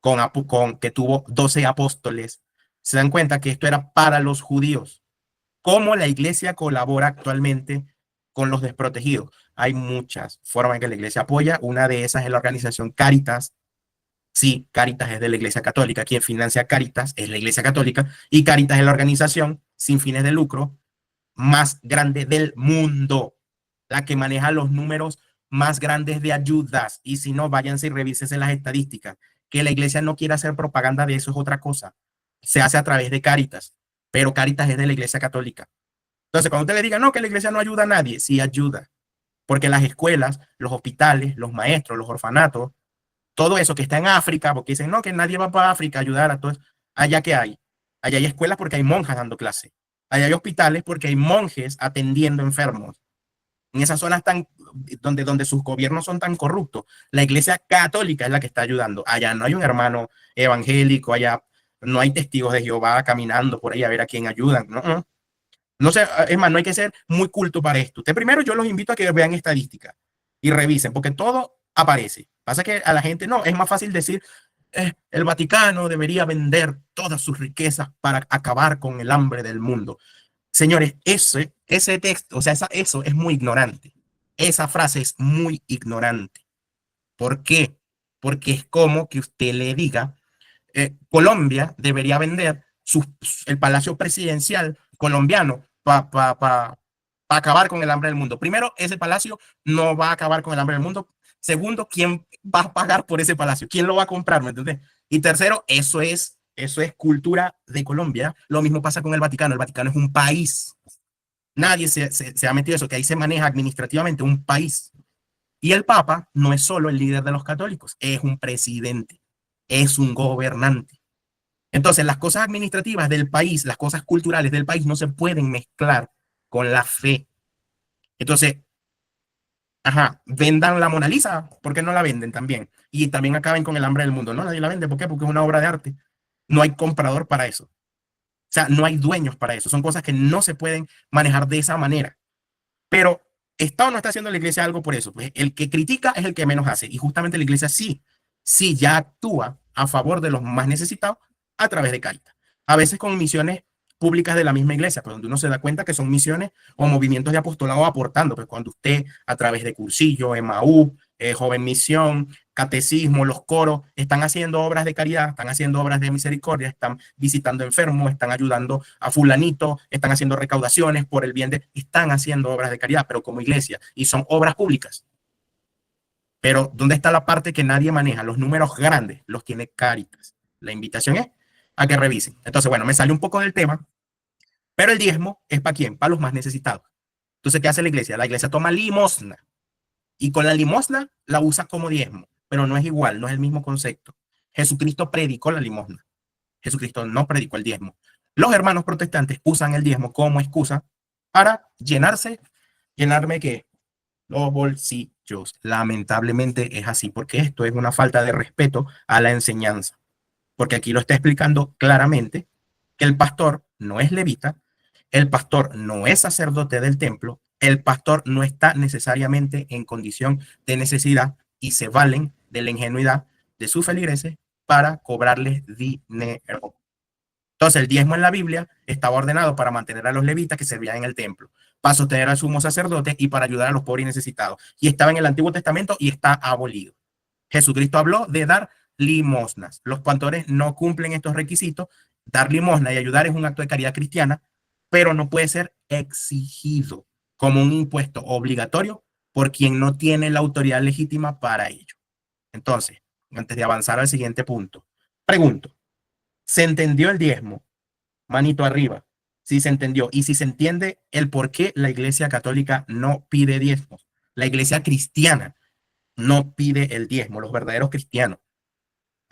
con que tuvo 12 apóstoles. Se dan cuenta que esto era para los judíos. ¿Cómo la iglesia colabora actualmente con los desprotegidos? Hay muchas formas en que la iglesia apoya. Una de esas es la organización Caritas. Sí, Caritas es de la Iglesia Católica. Quien financia Caritas es la Iglesia Católica y Caritas es la organización sin fines de lucro más grande del mundo, la que maneja los números más grandes de ayudas. Y si no, váyanse y revísense las estadísticas. Que la iglesia no quiera hacer propaganda de eso es otra cosa. Se hace a través de Caritas, pero Caritas es de la Iglesia Católica. Entonces, cuando usted le diga, no, que la iglesia no ayuda a nadie, sí ayuda, porque las escuelas, los hospitales, los maestros, los orfanatos, todo eso que está en África, porque dicen, no, que nadie va para África a ayudar a todos. Allá que hay. Allá hay escuelas porque hay monjas dando clase. Allá hay hospitales porque hay monjes atendiendo enfermos. En esas zonas tan, donde sus gobiernos son tan corruptos, la iglesia católica es la que está ayudando. Allá no hay un hermano evangélico, allá no hay testigos de Jehová caminando por ahí a ver a quién ayudan. No, no. No sé, es más, no hay que ser muy culto para esto. Usted primero yo los invito a que vean estadísticas y revisen, porque todo aparece. Pasa que a la gente no, es más fácil decir, el Vaticano debería vender todas sus riquezas para acabar con el hambre del mundo. Señores, ese texto, o sea, eso es muy ignorante. Esa frase es muy ignorante. ¿Por qué? Porque es como que usted le diga Colombia debería vender el palacio presidencial colombiano para acabar con el hambre del mundo. Primero, ese palacio no va a acabar con el hambre del mundo. Segundo, ¿quién va a pagar por ese palacio? ¿Quién lo va a comprar? ¿Me entiendes? Y tercero, eso es cultura de Colombia. Lo mismo pasa con el Vaticano. El Vaticano es un país. Nadie se ha metido eso, que ahí se maneja administrativamente un país. Y el Papa no es solo el líder de los católicos, es un presidente, es un gobernante. Entonces, las cosas administrativas del país, las cosas culturales del país no se pueden mezclar con la fe. Entonces, ajá, vendan la Mona Lisa, ¿por qué no la venden también? Y también acaben con el hambre del mundo. No, nadie la vende, ¿por qué? Porque es una obra de arte. No hay comprador para eso. O sea, no hay dueños para eso. Son cosas que no se pueden manejar de esa manera. Pero ¿está o no está haciendo la iglesia algo por eso? Pues el que critica es el que menos hace. Y justamente la iglesia sí ya actúa a favor de los más necesitados a través de Caritas. A veces con misiones públicas de la misma iglesia, pues donde uno se da cuenta que son misiones o movimientos de apostolado aportando. Pues cuando usted a través de Cursillo, Emaú, Joven Misión, Catecismo, los coros, están haciendo obras de caridad, están haciendo obras de misericordia, están visitando enfermos, están ayudando a fulanito, están haciendo recaudaciones por el bien están haciendo obras de caridad, pero como iglesia, y son obras públicas. Pero ¿dónde está la parte que nadie maneja? Los números grandes los tiene Caritas. La invitación es a que revisen. Entonces, bueno, me sale un poco del tema, pero el diezmo es para quién? Para los más necesitados. Entonces, ¿qué hace la iglesia? La iglesia toma limosna y con la limosna la usa como diezmo, pero no es igual, no es el mismo concepto. Jesucristo predicó la limosna. Jesucristo no predicó el diezmo. Los hermanos protestantes usan el diezmo como excusa para llenarme que los bolsillos. Lamentablemente es así, porque esto es una falta de respeto a la enseñanza. Porque aquí lo está explicando claramente que el pastor no es levita, el pastor no es sacerdote del templo, el pastor no está necesariamente en condición de necesidad y se valen de la ingenuidad de sus feligreses para cobrarles dinero. Entonces, el diezmo en la Biblia estaba ordenado para mantener a los levitas que servían en el templo, para sostener al sumo sacerdote y para ayudar a los pobres y necesitados. Y estaba en el Antiguo Testamento y está abolido. Jesucristo habló de dar limosnas. Los pastores no cumplen estos requisitos. Dar limosna y ayudar es un acto de caridad cristiana, pero no puede ser exigido como un impuesto obligatorio por quien no tiene la autoridad legítima para ello. Entonces, antes de avanzar al siguiente punto, pregunto, ¿se entendió el diezmo? Manito arriba, si se entendió. Y si se entiende el por qué la Iglesia Católica no pide diezmos. La Iglesia Cristiana no pide el diezmo, los verdaderos cristianos.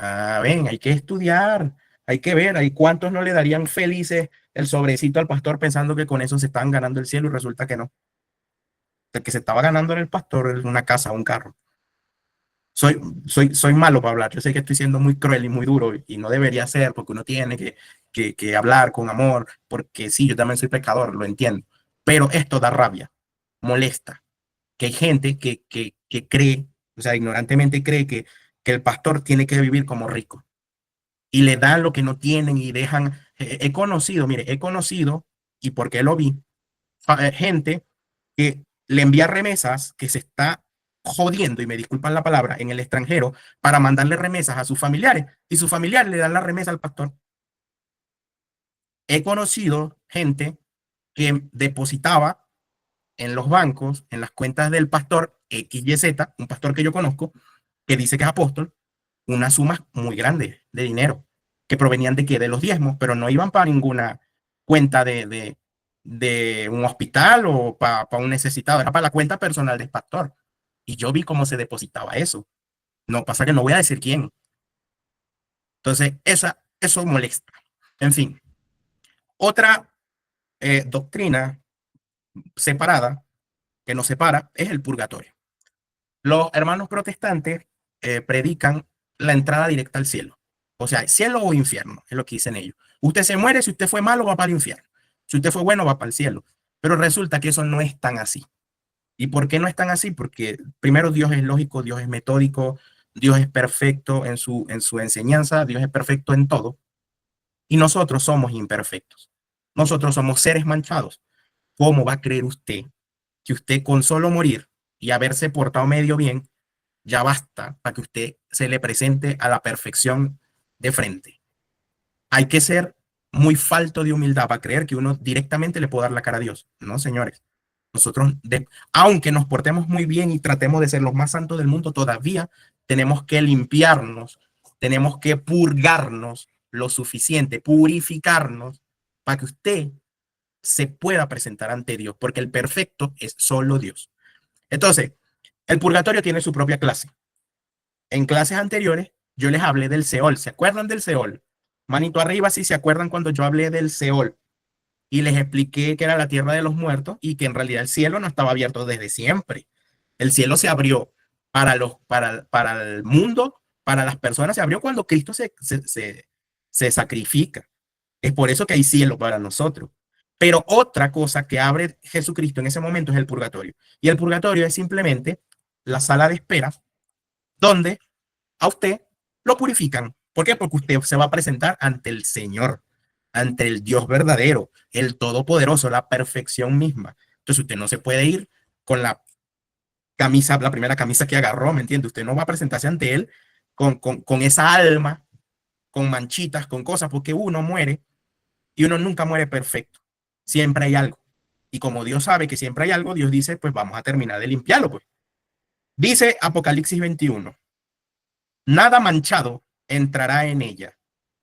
Ah, ven, hay que estudiar, hay que ver, hay cuántos no le darían felices el sobrecito al pastor pensando que con eso se estaban ganando el cielo y resulta que no. El que se estaba ganando era el pastor, una casa, un carro. soy, soy malo para hablar. Yo sé que estoy siendo muy cruel y muy duro y no debería ser porque uno tiene que hablar con amor, porque sí, yo también soy pecador, lo entiendo. Pero esto da rabia, molesta, que hay gente que cree, o sea, ignorantemente cree que el pastor tiene que vivir como rico y le dan lo que no tienen y dejan. He conocido, mire, he conocido, y porque lo vi, gente que le envía remesas, que se está jodiendo, y me disculpan la palabra, en el extranjero, para mandarle remesas a sus familiares, y sus familiares le dan la remesa al pastor. He conocido gente que depositaba en los bancos, en las cuentas del pastor XYZ, un pastor que yo conozco, que dice que es apóstol, unas sumas muy grandes de dinero, que provenían de qué, de los diezmos, pero no iban para ninguna cuenta de un hospital o para un necesitado, era para la cuenta personal del pastor. Y yo vi cómo se depositaba eso. No pasa que no voy a decir quién. Entonces, eso molesta. En fin, otra doctrina separada, que nos separa, es el purgatorio. Los hermanos protestantes predican la entrada directa al cielo. O sea, cielo o infierno, es lo que dicen ellos. Usted se muere, si usted fue malo, va para el infierno. Si usted fue bueno, va para el cielo. Pero resulta que eso no es tan así. ¿Y por qué no es tan así? Porque primero Dios es lógico, Dios es metódico, Dios es perfecto en su enseñanza, Dios es perfecto en todo. Y nosotros somos imperfectos. Nosotros somos seres manchados. ¿Cómo va a creer usted que usted con solo morir y haberse portado medio bien, ya basta para que usted se le presente a la perfección de frente? Hay que ser muy falto de humildad para creer que uno directamente le puede dar la cara a Dios. No, señores. Nosotros, aunque nos portemos muy bien y tratemos de ser los más santos del mundo, todavía tenemos que limpiarnos, tenemos que purgarnos lo suficiente, purificarnos para que usted se pueda presentar ante Dios, porque el perfecto es solo Dios. Entonces, el purgatorio tiene su propia clase. En clases anteriores, yo les hablé del Seol. ¿Se acuerdan del Seol? Manito arriba si se acuerdan cuando yo hablé del Seol y les expliqué que era la tierra de los muertos y que en realidad el cielo no estaba abierto desde siempre. El cielo se abrió para el mundo, para las personas, se abrió cuando Cristo se sacrifica. Es por eso que hay cielo para nosotros. Pero otra cosa que abre Jesucristo en ese momento es el purgatorio. Y el purgatorio es simplemente la sala de espera donde a usted lo purifican. ¿Por qué? Porque usted se va a presentar ante el Señor, ante el Dios verdadero, el Todopoderoso, la perfección misma. Entonces usted no se puede ir con la camisa, la primera camisa que agarró, ¿me entiende? Usted no va a presentarse ante Él con esa alma, con manchitas, con cosas, porque uno muere y uno nunca muere perfecto. Siempre hay algo. Y como Dios sabe que siempre hay algo, Dios dice, pues vamos a terminar de limpiarlo, pues. Dice Apocalipsis 21, nada manchado entrará en ella,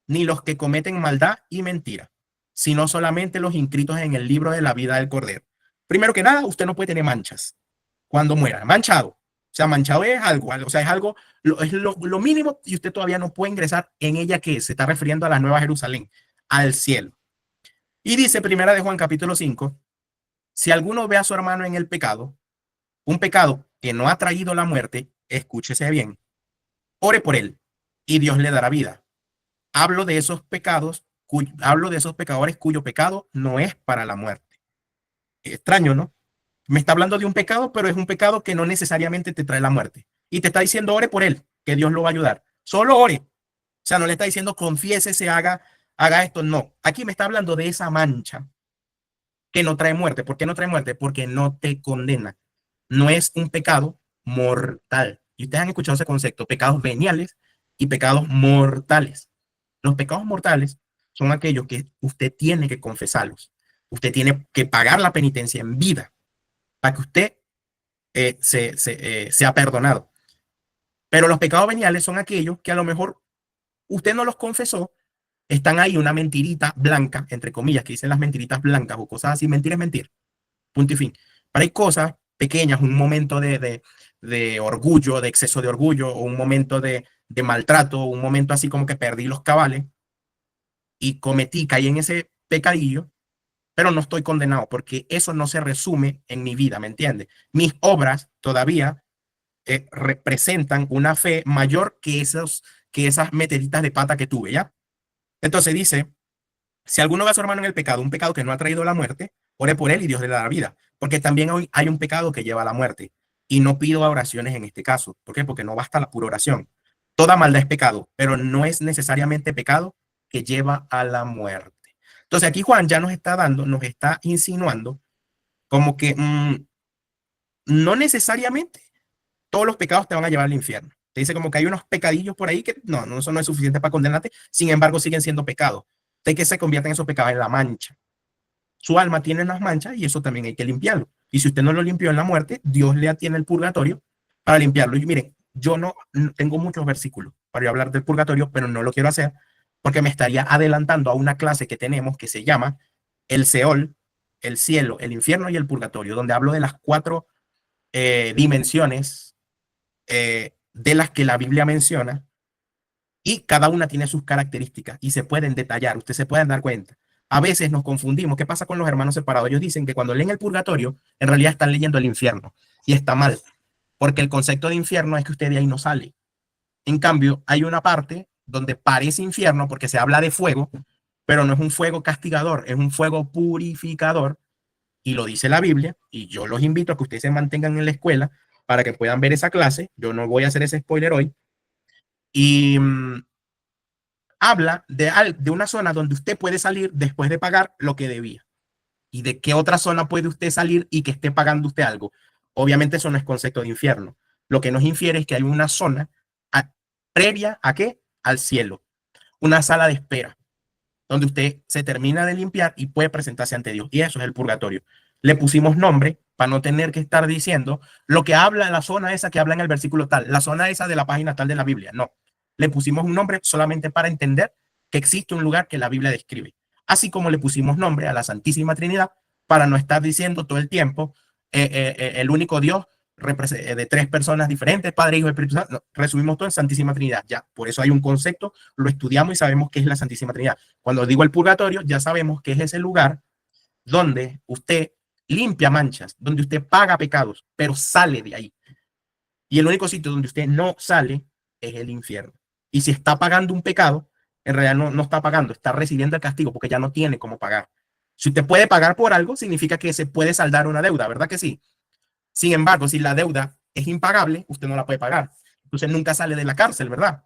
ni los que cometen maldad y mentira, sino solamente los inscritos en el libro de la vida del Cordero. Primero que nada, usted no puede tener manchas cuando muera, manchado. O sea, manchado es algo, o sea, es algo, es lo mínimo y usted todavía no puede ingresar en ella, que se está refiriendo a la Nueva Jerusalén, al cielo. Y dice Primera de Juan capítulo 5, si alguno ve a su hermano en el pecado, un pecado que no ha traído la muerte, escúchese bien, ore por él y Dios le dará vida. Hablo de esos pecados, hablo de esos pecadores cuyo pecado no es para la muerte. Extraño, ¿no? Me está hablando de un pecado, pero es un pecado que no necesariamente te trae la muerte. Y te está diciendo ore por él, que Dios lo va a ayudar. Solo ore. O sea, no le está diciendo confiese, se haga esto. No, aquí me está hablando de esa mancha que no trae muerte. ¿Por qué no trae muerte? Porque no te condena. No es un pecado mortal. Y ustedes han escuchado ese concepto, pecados veniales y pecados mortales. Los pecados mortales son aquellos que usted tiene que confesarlos. Usted tiene que pagar la penitencia en vida para que usted sea perdonado. Pero los pecados veniales son aquellos que a lo mejor usted no los confesó, están ahí una mentirita blanca, entre comillas, que dicen las mentiritas blancas o cosas así. Mentir es mentir, punto y fin. Pero hay cosas pequeñas, un momento de orgullo, de exceso de orgullo, o un momento de maltrato, un momento así como que perdí los cabales y caí en ese pecadillo, pero no estoy condenado porque eso no se resume en mi vida, ¿me entiendes? Mis obras todavía representan una fe mayor que esas meteritas de pata que tuve, ¿ya? Entonces dice, si alguno ve a su hermano en el pecado, un pecado que no ha traído la muerte, ore por él y Dios le da la vida. Porque también hoy hay un pecado que lleva a la muerte. Y no pido oraciones en este caso. ¿Por qué? Porque no basta la pura oración. Toda maldad es pecado, pero no es necesariamente pecado que lleva a la muerte. Entonces aquí Juan ya nos está dando, nos está insinuando como que no necesariamente todos los pecados te van a llevar al infierno. Te dice como que hay unos pecadillos por ahí que no, eso no es suficiente para condenarte, sin embargo siguen siendo pecados. De que se convierten esos pecados en la mancha. Su alma tiene unas manchas y eso también hay que limpiarlo. Y si usted no lo limpió en la muerte, Dios le atiene el purgatorio para limpiarlo. Y miren, yo no tengo muchos versículos para hablar del purgatorio, pero no lo quiero hacer porque me estaría adelantando a una clase que tenemos que se llama el Seol, el cielo, el infierno y el purgatorio, donde hablo de las cuatro dimensiones de las que la Biblia menciona y cada una tiene sus características y se pueden detallar, ustedes se pueden dar cuenta. A veces nos confundimos. ¿Qué pasa con los hermanos separados? Ellos dicen que cuando leen el purgatorio, en realidad están leyendo el infierno y está mal, porque el concepto de infierno es que usted de ahí no sale. En cambio, hay una parte donde parece infierno porque se habla de fuego, pero no es un fuego castigador, es un fuego purificador y lo dice la Biblia, y yo los invito a que ustedes se mantengan en la escuela para que puedan ver esa clase. Yo no voy a hacer ese spoiler hoy. Y habla de una zona donde usted puede salir después de pagar lo que debía. ¿Y de qué otra zona puede usted salir y que esté pagando usted algo? Obviamente eso no es concepto de infierno. Lo que nos infiere es que hay una zona previa a qué? Al cielo. Una sala de espera donde usted se termina de limpiar y puede presentarse ante Dios. Y eso es el purgatorio. Le pusimos nombre para no tener que estar diciendo lo que habla en la zona esa que habla en el versículo tal, la zona esa de la página tal de la Biblia. No, le pusimos un nombre solamente para entender que existe un lugar que la Biblia describe. Así como le pusimos nombre a la Santísima Trinidad para no estar diciendo todo el tiempo el único Dios de tres personas diferentes, Padre, Hijo y Espíritu Santo. No, resumimos todo en Santísima Trinidad. Ya, por eso hay un concepto, lo estudiamos y sabemos qué es la Santísima Trinidad. Cuando digo el purgatorio, ya sabemos que es ese lugar donde usted limpia manchas, donde usted paga pecados, pero sale de ahí. Y el único sitio donde usted no sale es el infierno. Y si está pagando un pecado, en realidad no está pagando, está recibiendo el castigo porque ya no tiene cómo pagar. Si usted puede pagar por algo, significa que se puede saldar una deuda, ¿verdad que sí? Sin embargo, si la deuda es impagable, usted no la puede pagar. Entonces nunca sale de la cárcel, ¿verdad?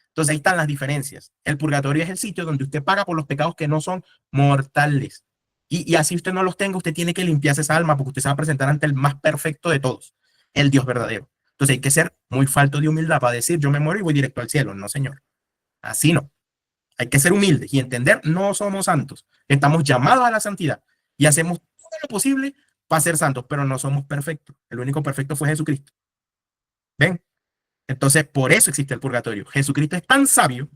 Entonces ahí están las diferencias. El purgatorio es el sitio donde usted paga por los pecados que no son mortales. Y así usted no los tenga, usted tiene que limpiarse esa alma porque usted se va a presentar ante el más perfecto de todos, el Dios verdadero. Entonces hay que ser muy falto de humildad para decir yo me muero y voy directo al cielo. No, señor. Así no. Hay que ser humildes y entender, no somos santos. Estamos llamados a la santidad y hacemos todo lo posible para ser santos, pero no somos perfectos. El único perfecto fue Jesucristo. ¿Ven? Entonces, por eso existe el purgatorio. Jesucristo es tan sabio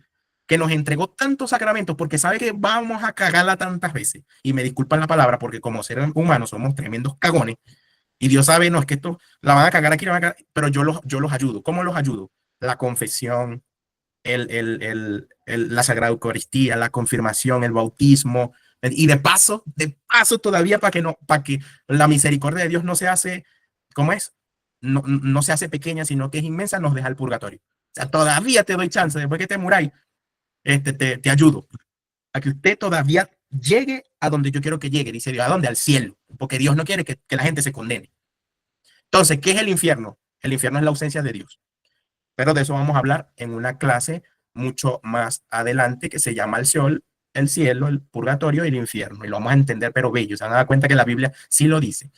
que nos entregó tantos sacramentos porque sabe que vamos a cagarla tantas veces. Y me disculpan la palabra porque como seres humanos somos tremendos cagones y Dios sabe, no, es que esto la van a cagar aquí, la van a cagar, pero yo los ayudo. ¿Cómo los ayudo? La confesión, la Sagrada Eucaristía, la confirmación, el bautismo, y de paso todavía para que la misericordia de Dios no se hace, ¿cómo es? No se hace pequeña, sino que es inmensa, nos deja el purgatorio. O sea, todavía te doy chance, después que te muráis, te ayudo a que usted todavía llegue a donde yo quiero que llegue, dice Dios, ¿a dónde? Al cielo, porque Dios no quiere que la gente se condene. Entonces, ¿qué es el infierno? El infierno es la ausencia de Dios. Pero de eso vamos a hablar en una clase mucho más adelante que se llama el cielo, el purgatorio y el infierno. Y lo vamos a entender, pero bello. Se van a dar cuenta que la Biblia sí lo dice.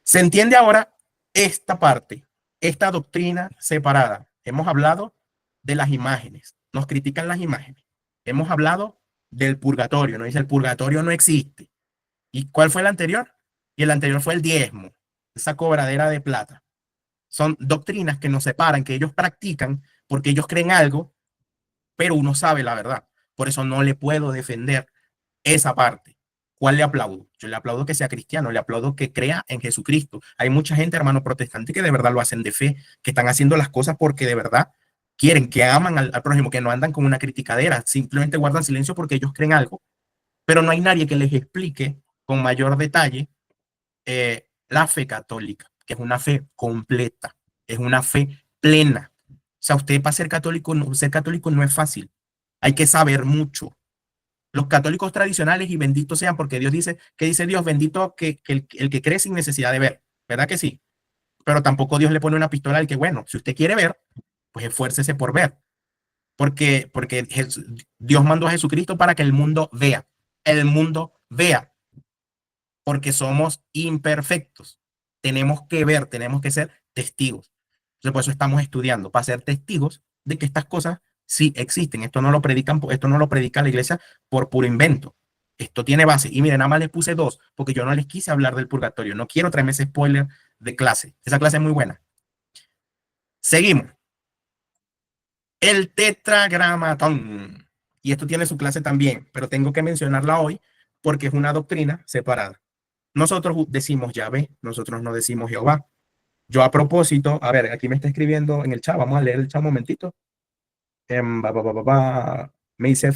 Se entiende ahora esta parte, esta doctrina separada. Hemos hablado de las imágenes. Nos critican las imágenes. Hemos hablado del purgatorio. Nos dice el purgatorio no existe. ¿Y cuál fue el anterior? Y el anterior fue el diezmo, esa cobradera de plata. Son doctrinas que nos separan, que ellos practican porque ellos creen algo, pero uno sabe la verdad. Por eso no le puedo defender esa parte. ¿Cuál le aplaudo? Yo le aplaudo que sea cristiano, le aplaudo que crea en Jesucristo. Hay mucha gente, hermano protestante, que de verdad lo hacen de fe, que están haciendo las cosas porque de verdad quieren, que aman al prójimo, que no andan con una criticadera, simplemente guardan silencio porque ellos creen algo, pero no hay nadie que les explique con mayor detalle la fe católica, que es una fe completa. es una fe plena. O sea, usted para ser católico no es fácil. Hay que saber mucho. Los católicos tradicionales, y benditos sean, porque Dios dice, que dice Dios, bendito que el que cree sin necesidad de ver, ¿verdad que sí? Pero tampoco Dios le pone una pistola al que, bueno, si usted quiere ver, pues esfuércese por ver, porque Dios mandó a Jesucristo para que el mundo vea, porque somos imperfectos, tenemos que ver, tenemos que ser testigos. Entonces, por eso estamos estudiando, para ser testigos de que estas cosas sí existen. Esto no lo predica la iglesia por puro invento. Esto tiene base. Y miren, nada más les puse dos, porque yo no les quise hablar del purgatorio. No quiero traerme ese spoiler de clase. Esa clase es muy buena. Seguimos. El tetragramatón. Y esto tiene su clase también, pero tengo que mencionarla hoy porque es una doctrina separada. Nosotros decimos Yahvé, nosotros no decimos Jehová. Yo a propósito, a ver, aquí me está escribiendo en el chat, vamos a leer el chat un momentito. Me dice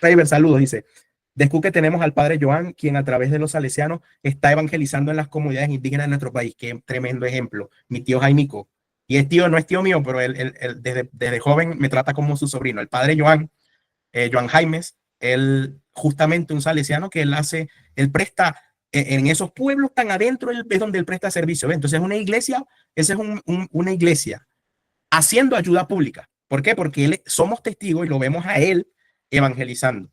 Faber, saludos, dice, descu que tenemos al padre Joan, quien a través de los salesianos está evangelizando en las comunidades indígenas de nuestro país. Qué tremendo ejemplo. Mi tío Jaimico. Y es tío, no es tío mío, pero él desde joven me trata como su sobrino. El padre Joan, Joan Jaimes, él justamente un salesiano que él presta en esos pueblos tan adentro, es donde él presta servicio. Entonces es una iglesia, esa es una iglesia haciendo ayuda pública. ¿Por qué? Porque somos testigos y lo vemos a él evangelizando.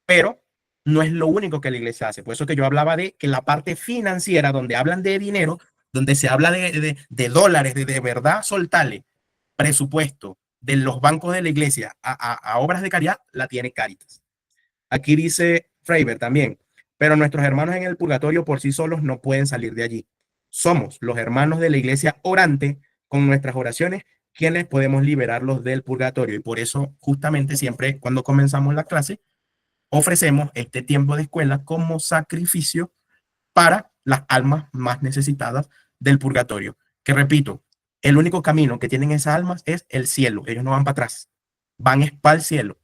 Pero no es lo único que la iglesia hace. Por eso que yo hablaba de que la parte financiera, donde hablan de dinero, donde se habla de dólares, de verdad, soltarle presupuesto de los bancos de la iglesia a obras de caridad, la tiene Caritas. Aquí dice Freiber también, pero nuestros hermanos en el purgatorio por sí solos no pueden salir de allí. Somos los hermanos de la iglesia orante con nuestras oraciones quienes podemos liberarlos del purgatorio. Y por eso justamente siempre cuando comenzamos la clase ofrecemos este tiempo de escuela como sacrificio para las almas más necesitadas del purgatorio. Que repito, el único camino que tienen esas almas es el cielo. Ellos no van para atrás, van para el cielo.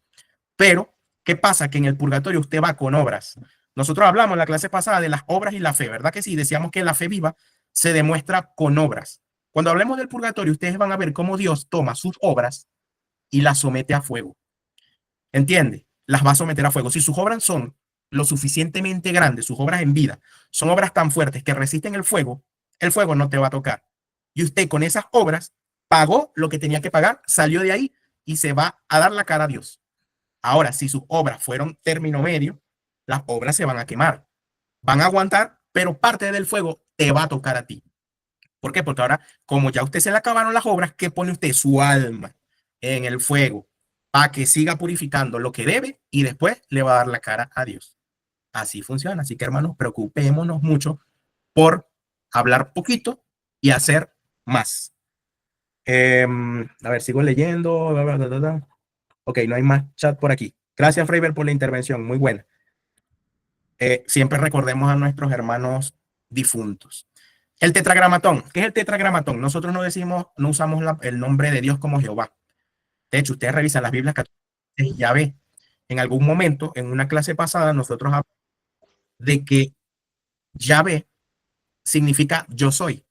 Pero, ¿qué pasa? Que en el purgatorio usted va con obras. Nosotros hablamos en la clase pasada de las obras y la fe, ¿verdad que sí? Decíamos que la fe viva se demuestra con obras. Cuando hablemos del purgatorio, ustedes van a ver cómo Dios toma sus obras y las somete a fuego. ¿Entiende? Las va a someter a fuego. Si sus obras son lo suficientemente grandes, sus obras en vida, son obras tan fuertes que resisten el fuego no te va a tocar. Y usted con esas obras pagó lo que tenía que pagar, salió de ahí y se va a dar la cara a Dios. Ahora, si sus obras fueron término medio, las obras se van a quemar, van a aguantar, pero parte del fuego te va a tocar a ti. ¿Por qué? Porque ahora, como ya usted se le acabaron las obras, ¿qué pone usted? Su alma en el fuego para que siga purificando lo que debe y después le va a dar la cara a Dios. Así funciona. Así que, hermanos, preocupémonos mucho por hablar poquito y hacer más. A ver, sigo leyendo. Ok, no hay más chat por aquí. Gracias, Freiber, por la intervención. Muy buena. Siempre recordemos a nuestros hermanos difuntos. El tetragramatón. ¿Qué es el tetragramatón? Nosotros no decimos, no usamos el nombre de Dios como Jehová. De hecho, ustedes revisan las Biblias católicas, ya ve, en algún momento, en una clase pasada, nosotros hablamos de que Yahvé significa yo soy.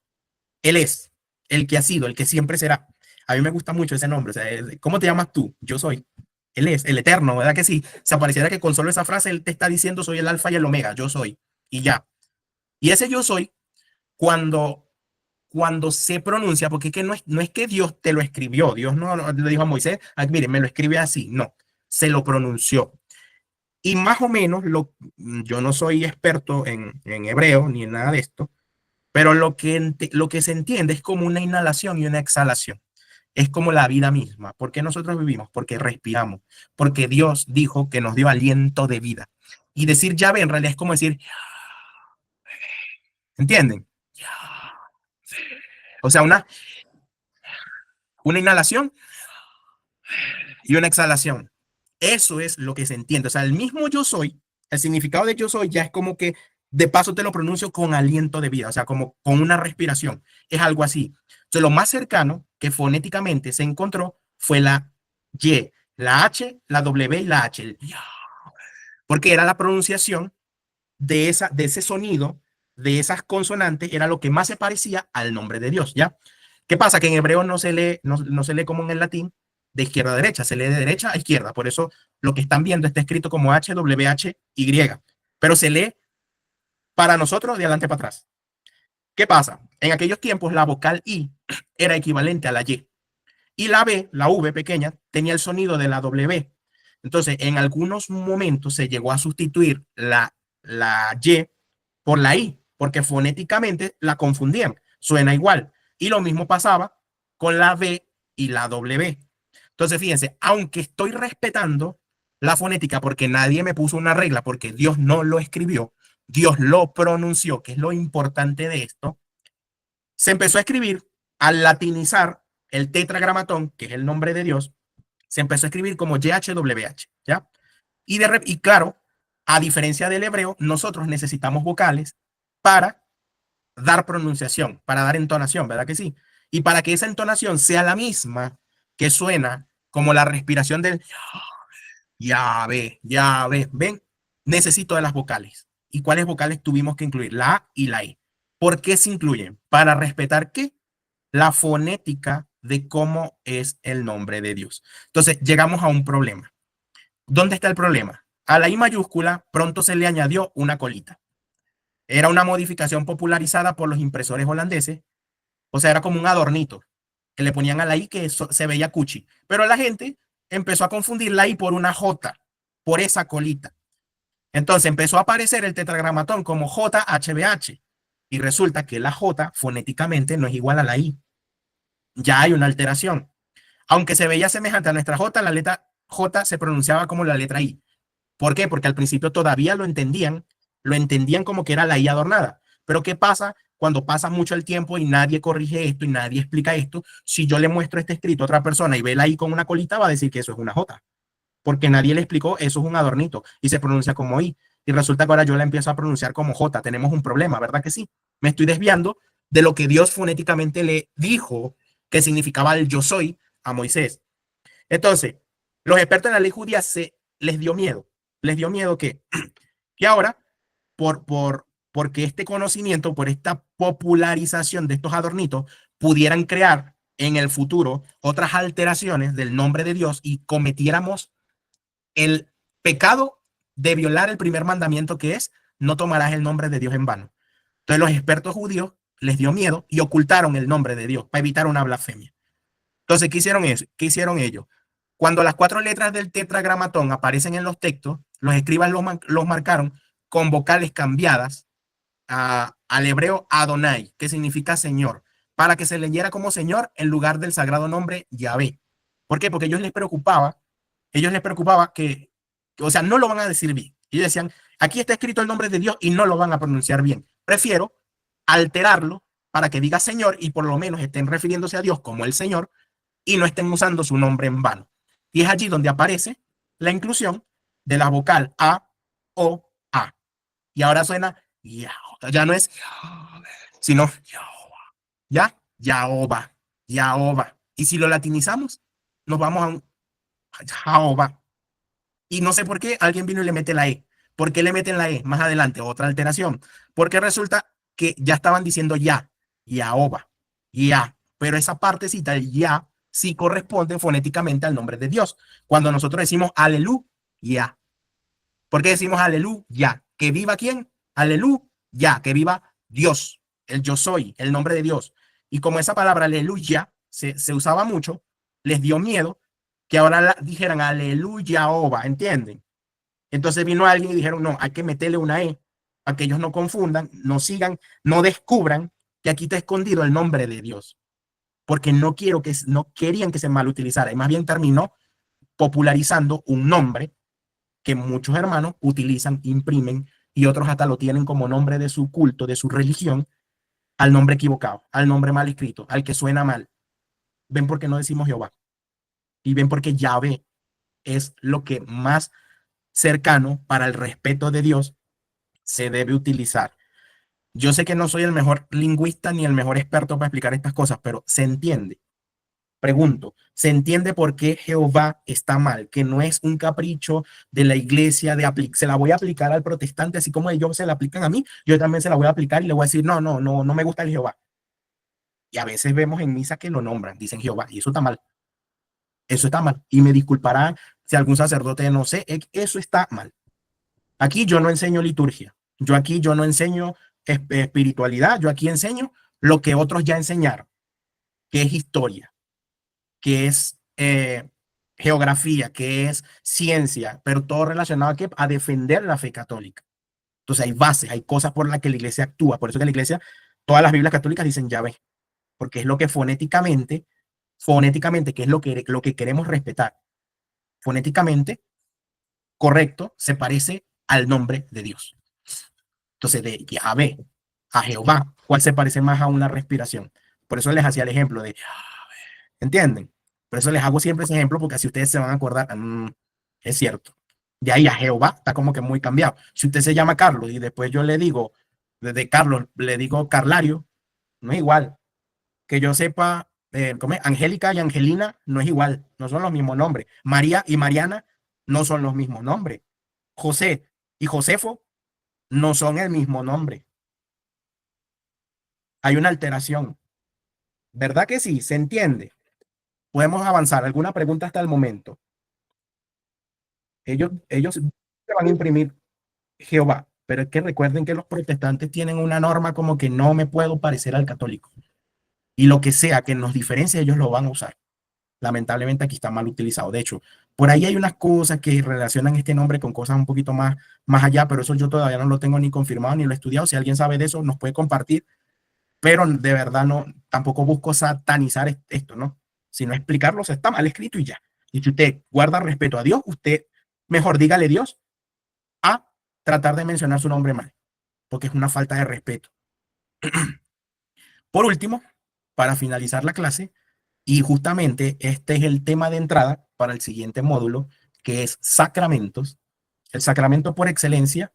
Él es el que ha sido, el que siempre será. A mí me gusta mucho ese nombre. O sea, ¿cómo te llamas tú? Yo soy. Él es el eterno, ¿verdad que sí? O sea, pareciera que con solo esa frase él te está diciendo soy el alfa y el omega, yo soy. Y ya. Y ese yo soy, cuando, cuando se pronuncia, porque es que no es que Dios te lo escribió, Dios no le dijo a Moisés, mire, me lo escribe así, no, se lo pronunció. Y más o menos, yo no soy experto en hebreo ni en nada de esto, pero lo que se entiende es como una inhalación y una exhalación. Es como la vida misma. ¿Por qué nosotros vivimos? Porque respiramos. Porque Dios dijo que nos dio aliento de vida. Y decir llave en realidad es como decir, ¿entienden? O sea, una inhalación y una exhalación. Eso es lo que se entiende. O sea, el mismo yo soy, el significado de yo soy ya es como que de paso te lo pronuncio con aliento de vida, o sea, como con una respiración. Es algo así. Entonces, lo más cercano que fonéticamente se encontró fue la Y, la H, la W y la H. Porque era la pronunciación de ese sonido, de esas consonantes, era lo que más se parecía al nombre de Dios, ¿ya? ¿Qué pasa? Que en hebreo no se lee, no se lee como en el latín, de izquierda a derecha, se lee de derecha a izquierda. Por eso lo que están viendo está escrito como HWHY, pero se lee para nosotros de adelante para atrás. ¿Qué pasa? En aquellos tiempos la vocal I era equivalente a la y la B, la V pequeña, tenía el sonido de la W. Entonces, en algunos momentos se llegó a sustituir la Y por la I, porque fonéticamente la confundían, suena igual. Y lo mismo pasaba con la B y la W. Entonces, fíjense, aunque estoy respetando la fonética porque nadie me puso una regla, porque Dios no lo escribió, Dios lo pronunció, que es lo importante de esto, se empezó a escribir al latinizar el tetragramatón, que es el nombre de Dios, se empezó a escribir como YHWH, ¿ya? Y claro, a diferencia del hebreo, nosotros necesitamos vocales para dar pronunciación, para dar entonación, ¿verdad que sí? Y para que esa entonación sea la misma que suena como la respiración del ya ve, ven, necesito de las vocales. ¿Y cuáles vocales tuvimos que incluir? La A y la E. ¿Por qué se incluyen? Para respetar qué? La fonética de cómo es el nombre de Dios. Entonces, llegamos a un problema. ¿Dónde está el problema? A la I mayúscula pronto se le añadió una colita. Era una modificación popularizada por los impresores holandeses, o sea, era como un adornito que le ponían a la I que se veía cuchi. Pero la gente empezó a confundir la I por una J, por esa colita. Entonces empezó a aparecer el tetragramatón como JHBH y resulta que la J fonéticamente no es igual a la I. Ya hay una alteración. Aunque se veía semejante a nuestra J, la letra J se pronunciaba como la letra I. ¿Por qué? Porque al principio todavía lo entendían como que era la I adornada. Pero ¿qué pasa cuando pasa mucho el tiempo y nadie corrige esto y nadie explica esto? Si yo le muestro este escrito a otra persona y ve la I con una colita, va a decir que eso es una J, porque nadie le explicó, eso es un adornito y se pronuncia como I. Y resulta que ahora yo la empiezo a pronunciar como J. Tenemos un problema, ¿verdad que sí? Me estoy desviando de lo que Dios fonéticamente le dijo que significaba el yo soy a Moisés. Entonces, los expertos en la ley judía les dio miedo que ahora, porque este conocimiento, por esta popularización de estos adornitos, pudieran crear en el futuro otras alteraciones del nombre de Dios y cometiéramos el pecado de violar el primer mandamiento, que es no tomarás el nombre de Dios en vano. Entonces los expertos judíos les dio miedo y ocultaron el nombre de Dios para evitar una blasfemia. Entonces, ¿qué hicieron eso? ¿Qué hicieron ellos? Cuando las 4 letras del tetragramatón aparecen en los textos, los escribas los marcaron con vocales cambiadas al hebreo Adonai, que significa Señor, para que se leyera como Señor en lugar del sagrado nombre Yahvé. ¿Por qué? Porque ellos les preocupaba o sea, no lo van a decir bien. Ellos decían, aquí está escrito el nombre de Dios y no lo van a pronunciar bien. Prefiero alterarlo para que diga Señor y por lo menos estén refiriéndose a Dios como el Señor y no estén usando su nombre en vano. Y es allí donde aparece la inclusión de la vocal A, O, A. Y ahora suena ya no es sino ya, Yaoba, Yaoba. Y si lo latinizamos, nos vamos a un Jaoba. Y no sé por qué alguien vino y le mete la E. ¿Por qué le meten la E? Más adelante, otra alteración. Porque resulta que ya estaban diciendo ya, Yaoba, ya. Pero esa partecita, el ya, sí corresponde fonéticamente al nombre de Dios. Cuando nosotros decimos aleluya. ¿Por qué decimos aleluya? ¿Que viva quién? Aleluya, que viva Dios, el yo soy, el nombre de Dios. Y como esa palabra aleluya se usaba mucho, les dio miedo que ahora dijeran aleluya, oba, ¿entienden? Entonces vino alguien y dijeron, no, hay que meterle una E, para que ellos no confundan, no sigan, no descubran que aquí está escondido el nombre de Dios, porque no querían que se mal utilizara, y más bien terminó popularizando un nombre que muchos hermanos utilizan, imprimen, y otros hasta lo tienen como nombre de su culto, de su religión, al nombre equivocado, al nombre mal escrito, al que suena mal. ¿Ven por qué no decimos Jehová? Y ven por qué Yahvé es lo que más cercano para el respeto de Dios se debe utilizar. Yo sé que no soy el mejor lingüista ni el mejor experto para explicar estas cosas, pero se entiende. Pregunto, ¿se entiende por qué Jehová está mal? Que no es un capricho de la iglesia se la voy a aplicar al protestante, así como ellos se la aplican a mí, yo también se la voy a aplicar y le voy a decir, no me gusta el Jehová. Y a veces vemos en misa que lo nombran, dicen Jehová, y eso está mal. Eso está mal. Y me disculparán si algún sacerdote no sé, eso está mal. Aquí yo no enseño liturgia. Yo no enseño espiritualidad. Yo aquí enseño lo que otros ya enseñaron, que es historia, que es geografía, que es ciencia, pero todo relacionado a defender la fe católica. Entonces hay bases, hay cosas por las que la iglesia actúa. Por eso que la iglesia, todas las Biblias católicas dicen Yahvé, porque es lo que fonéticamente, que es lo que queremos respetar. Fonéticamente, correcto, se parece al nombre de Dios. Entonces, de Yahvé a Jehová, ¿cuál se parece más a una respiración? Por eso les hacía el ejemplo de, ¿entienden? Por eso les hago siempre ese ejemplo, porque así ustedes se van a acordar, es cierto. De ahí a Jehová está como que muy cambiado. Si usted se llama Carlos y después yo le digo, desde Carlos le digo Carlario, no es igual. Que yo sepa, Angélica y Angelina no es igual, no son los mismos nombres. María y Mariana no son los mismos nombres. José y Josefo no son el mismo nombre. Hay una alteración. ¿Verdad que sí? ¿Se entiende? Podemos avanzar. ¿Alguna pregunta hasta el momento? Ellos se van a imprimir Jehová, pero es que recuerden que los protestantes tienen una norma como que no me puedo parecer al católico. Y lo que sea que nos diferencie, ellos lo van a usar. Lamentablemente aquí está mal utilizado. De hecho, por ahí hay unas cosas que relacionan este nombre con cosas un poquito más allá, pero eso yo todavía no lo tengo ni confirmado ni lo he estudiado. Si alguien sabe de eso, nos puede compartir, pero de verdad no, tampoco busco satanizar esto, ¿no? Sino explicarlo, está mal escrito y ya. Y si usted guarda respeto a Dios, usted mejor dígale Dios a tratar de mencionar su nombre mal, porque es una falta de respeto. Por último, para finalizar la clase, y justamente este es el tema de entrada para el siguiente módulo, que es sacramentos. El sacramento por excelencia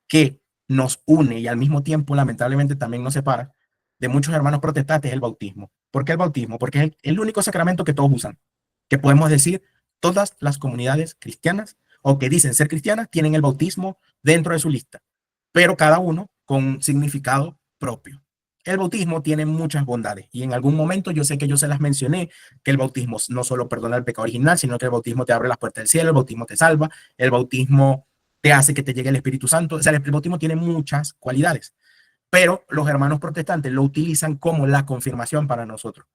que nos une y al mismo tiempo lamentablemente también nos separa de muchos hermanos protestantes es el bautismo. ¿Por qué el bautismo? Porque es el único sacramento que todos usan, que podemos decir todas las comunidades cristianas o que dicen ser cristianas tienen el bautismo dentro de su lista, pero cada uno con un significado propio. El bautismo tiene muchas bondades y en algún momento yo sé que yo se las mencioné, que el bautismo no solo perdona el pecado original, sino que el bautismo te abre las puertas del cielo, el bautismo te salva, el bautismo te hace que te llegue el Espíritu Santo. O sea, el bautismo tiene muchas cualidades, pero los hermanos protestantes lo utilizan como la confirmación para nosotros,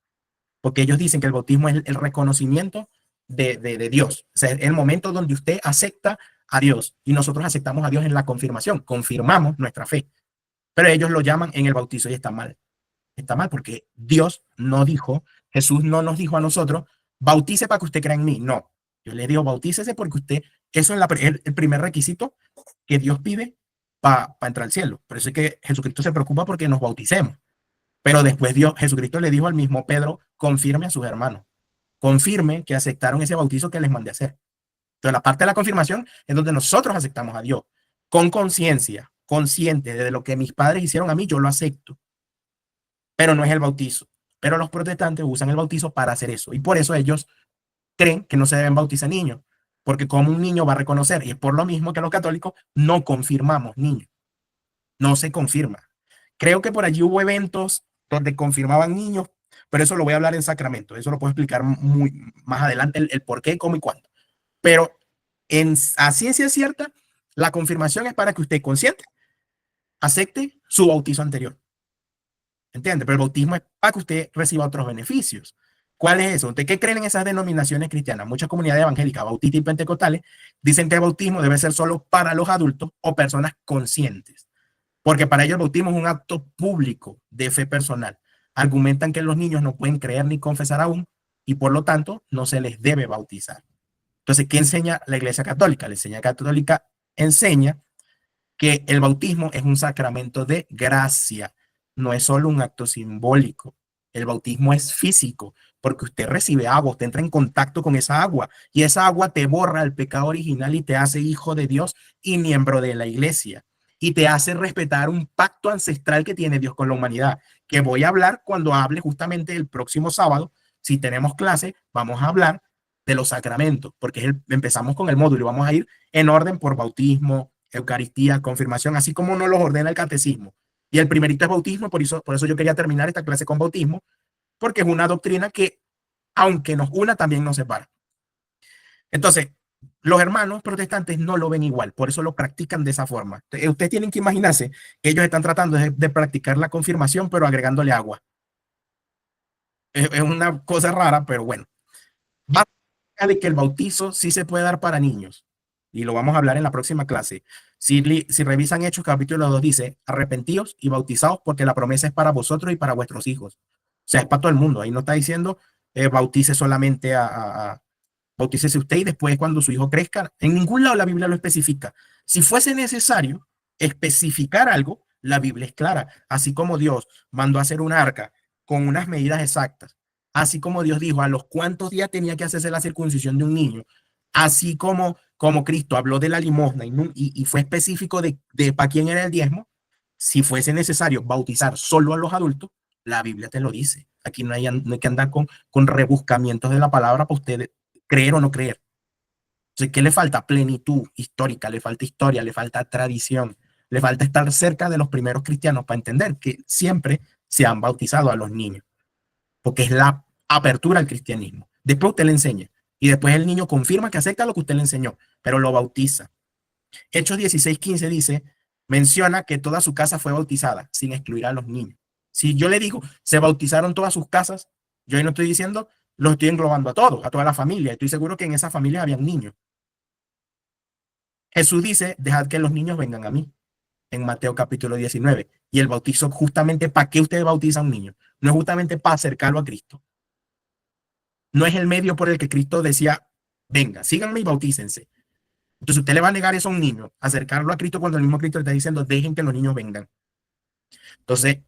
porque ellos dicen que el bautismo es el reconocimiento de Dios. O sea, es el momento donde usted acepta a Dios y nosotros aceptamos a Dios en la confirmación, confirmamos nuestra fe, pero ellos lo llaman en el bautizo y está mal. Está mal porque Dios no dijo, Jesús no nos dijo a nosotros, bautice para que usted crea en mí. No, yo le digo, bautícese porque usted, eso es el primer requisito que Dios pide para entrar al cielo. Por eso es que Jesucristo se preocupa porque nos bauticemos. Pero después Dios, Jesucristo le dijo al mismo Pedro, confirme a sus hermanos, confirme que aceptaron ese bautizo que les mandé a hacer. Entonces la parte de la confirmación es donde nosotros aceptamos a Dios, con conciencia, consciente de lo que mis padres hicieron a mí, yo lo acepto, pero no es el bautizo. Pero los protestantes usan el bautizo para hacer eso y por eso ellos creen que no se deben bautizar niños, porque como un niño va a reconocer, y es por lo mismo que los católicos no confirmamos niños, no se confirma. Creo que por allí hubo eventos donde confirmaban niños, pero eso lo voy a hablar en sacramento, eso lo puedo explicar muy más adelante, el por qué, cómo y cuándo. Pero a ciencia cierta, la confirmación es para que usted consciente acepte su bautizo anterior. ¿Entiende? Pero el bautismo es para que usted reciba otros beneficios. ¿Cuál es eso? ¿Usted qué creen en esas denominaciones cristianas? Muchas comunidades evangélicas, bautistas y pentecostales dicen que el bautismo debe ser solo para los adultos o personas conscientes, porque para ellos el bautismo es un acto público de fe personal. Argumentan que los niños no pueden creer ni confesar aún y por lo tanto no se les debe bautizar. Entonces, ¿qué enseña la Iglesia Católica? La Iglesia Católica enseña que el bautismo es un sacramento de gracia, no es solo un acto simbólico. El bautismo es físico, porque usted recibe agua, usted entra en contacto con esa agua y esa agua te borra el pecado original y te hace hijo de Dios y miembro de la iglesia y te hace respetar un pacto ancestral que tiene Dios con la humanidad, que voy a hablar cuando hable justamente el próximo sábado. Si tenemos clase, vamos a hablar de los sacramentos, porque empezamos con el módulo y vamos a ir en orden por bautismo, Eucaristía, confirmación, así como nos los ordena el catecismo. Y el primerito es bautismo, por eso yo quería terminar esta clase con bautismo, porque es una doctrina que, aunque nos una, también nos separa. Entonces, los hermanos protestantes no lo ven igual, por eso lo practican de esa forma. Ustedes tienen que imaginarse que ellos están tratando de practicar la confirmación, pero agregándole agua. Es una cosa rara, pero bueno. Va de que el bautizo sí se puede dar para niños, y lo vamos a hablar en la próxima clase. Si revisan Hechos capítulo 2 dice, arrepentíos y bautizaos porque la promesa es para vosotros y para vuestros hijos. O sea, es para todo el mundo. Ahí no está diciendo, bautice solamente bautícese usted y después cuando su hijo crezca. En ningún lado la Biblia lo especifica. Si fuese necesario especificar algo, la Biblia es clara. Así como Dios mandó a hacer un arca con unas medidas exactas, así como Dios dijo a los cuántos días tenía que hacerse la circuncisión de un niño, así como Cristo habló de la limosna y fue específico de para quién era el diezmo, si fuese necesario bautizar solo a los adultos, la Biblia te lo dice. Aquí no hay que andar con rebuscamientos de la palabra para ustedes creer o no creer. Entonces, ¿qué le falta? Plenitud histórica, le falta historia, le falta tradición, le falta estar cerca de los primeros cristianos para entender que siempre se han bautizado a los niños, porque es la apertura al cristianismo. Después usted le enseña y después el niño confirma que acepta lo que usted le enseñó, pero lo bautiza. Hechos 16:15 dice, menciona que toda su casa fue bautizada, sin excluir a los niños. Si yo le digo, se bautizaron todas sus casas, yo no estoy diciendo, los estoy englobando a todos, a toda la familia. Estoy seguro que en esa familia habían niños. Jesús dice, dejad que los niños vengan a mí, en Mateo capítulo 19. Y el bautizo, justamente, ¿para qué usted bautiza a un niño? No es justamente para acercarlo a Cristo. No es el medio por el que Cristo decía, venga, síganme y bautícense. Entonces usted le va a negar eso a un niño, acercarlo a Cristo cuando el mismo Cristo le está diciendo, dejen que los niños vengan. Entonces,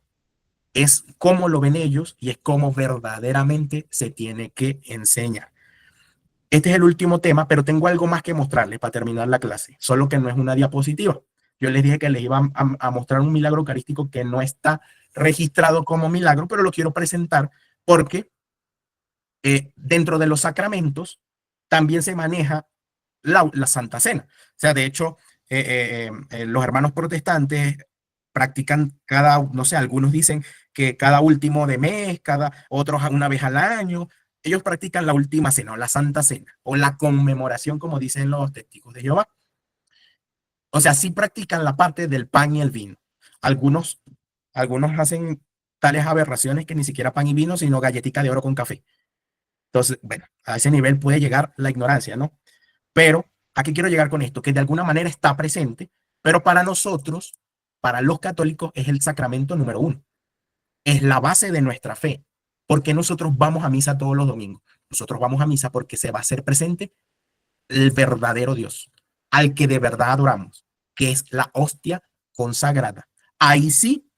es cómo lo ven ellos y es cómo verdaderamente se tiene que enseñar. Este es el último tema, pero tengo algo más que mostrarles para terminar la clase, solo que no es una diapositiva. Yo les dije que les iba a mostrar un milagro eucarístico que no está registrado como milagro, pero lo quiero presentar porque dentro de los sacramentos también se maneja la Santa Cena. O sea, de hecho, los hermanos protestantes practican no sé, algunos dicen que cada último de mes, otros una vez al año. Ellos practican la última cena o la Santa Cena o la conmemoración, como dicen los testigos de Jehová. O sea, sí practican la parte del pan y el vino. Algunos, algunos hacen tales aberraciones que ni siquiera pan y vino, sino galletita de oro con café. Entonces, bueno, a ese nivel puede llegar la ignorancia, ¿no? Pero, ¿a qué quiero llegar con esto? Que de alguna manera está presente, pero para nosotros, para los católicos, es el sacramento número uno. Es la base de nuestra fe. Porque nosotros vamos a misa todos los domingos. Nosotros vamos a misa porque se va a hacer presente el verdadero Dios, al que de verdad adoramos, que es la hostia consagrada. Ahí sí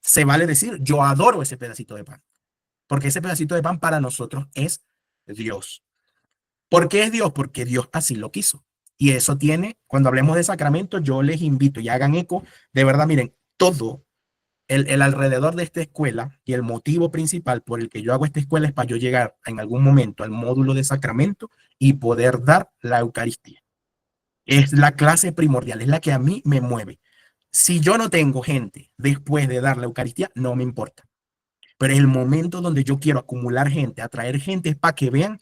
se vale decir, yo adoro ese pedacito de pan, porque ese pedacito de pan para nosotros es Dios. ¿Por qué es Dios? Porque Dios así lo quiso. Y eso tiene, cuando hablemos de sacramentos, yo les invito y hagan eco, de verdad, miren, todo el alrededor de esta escuela y el motivo principal por el que yo hago esta escuela es para yo llegar en algún momento al módulo de sacramento y poder dar la Eucaristía. Es la clase primordial, es la que a mí me mueve. Si yo no tengo gente después de dar la Eucaristía, no me importa. Pero es el momento donde yo quiero acumular gente, atraer gente para que vean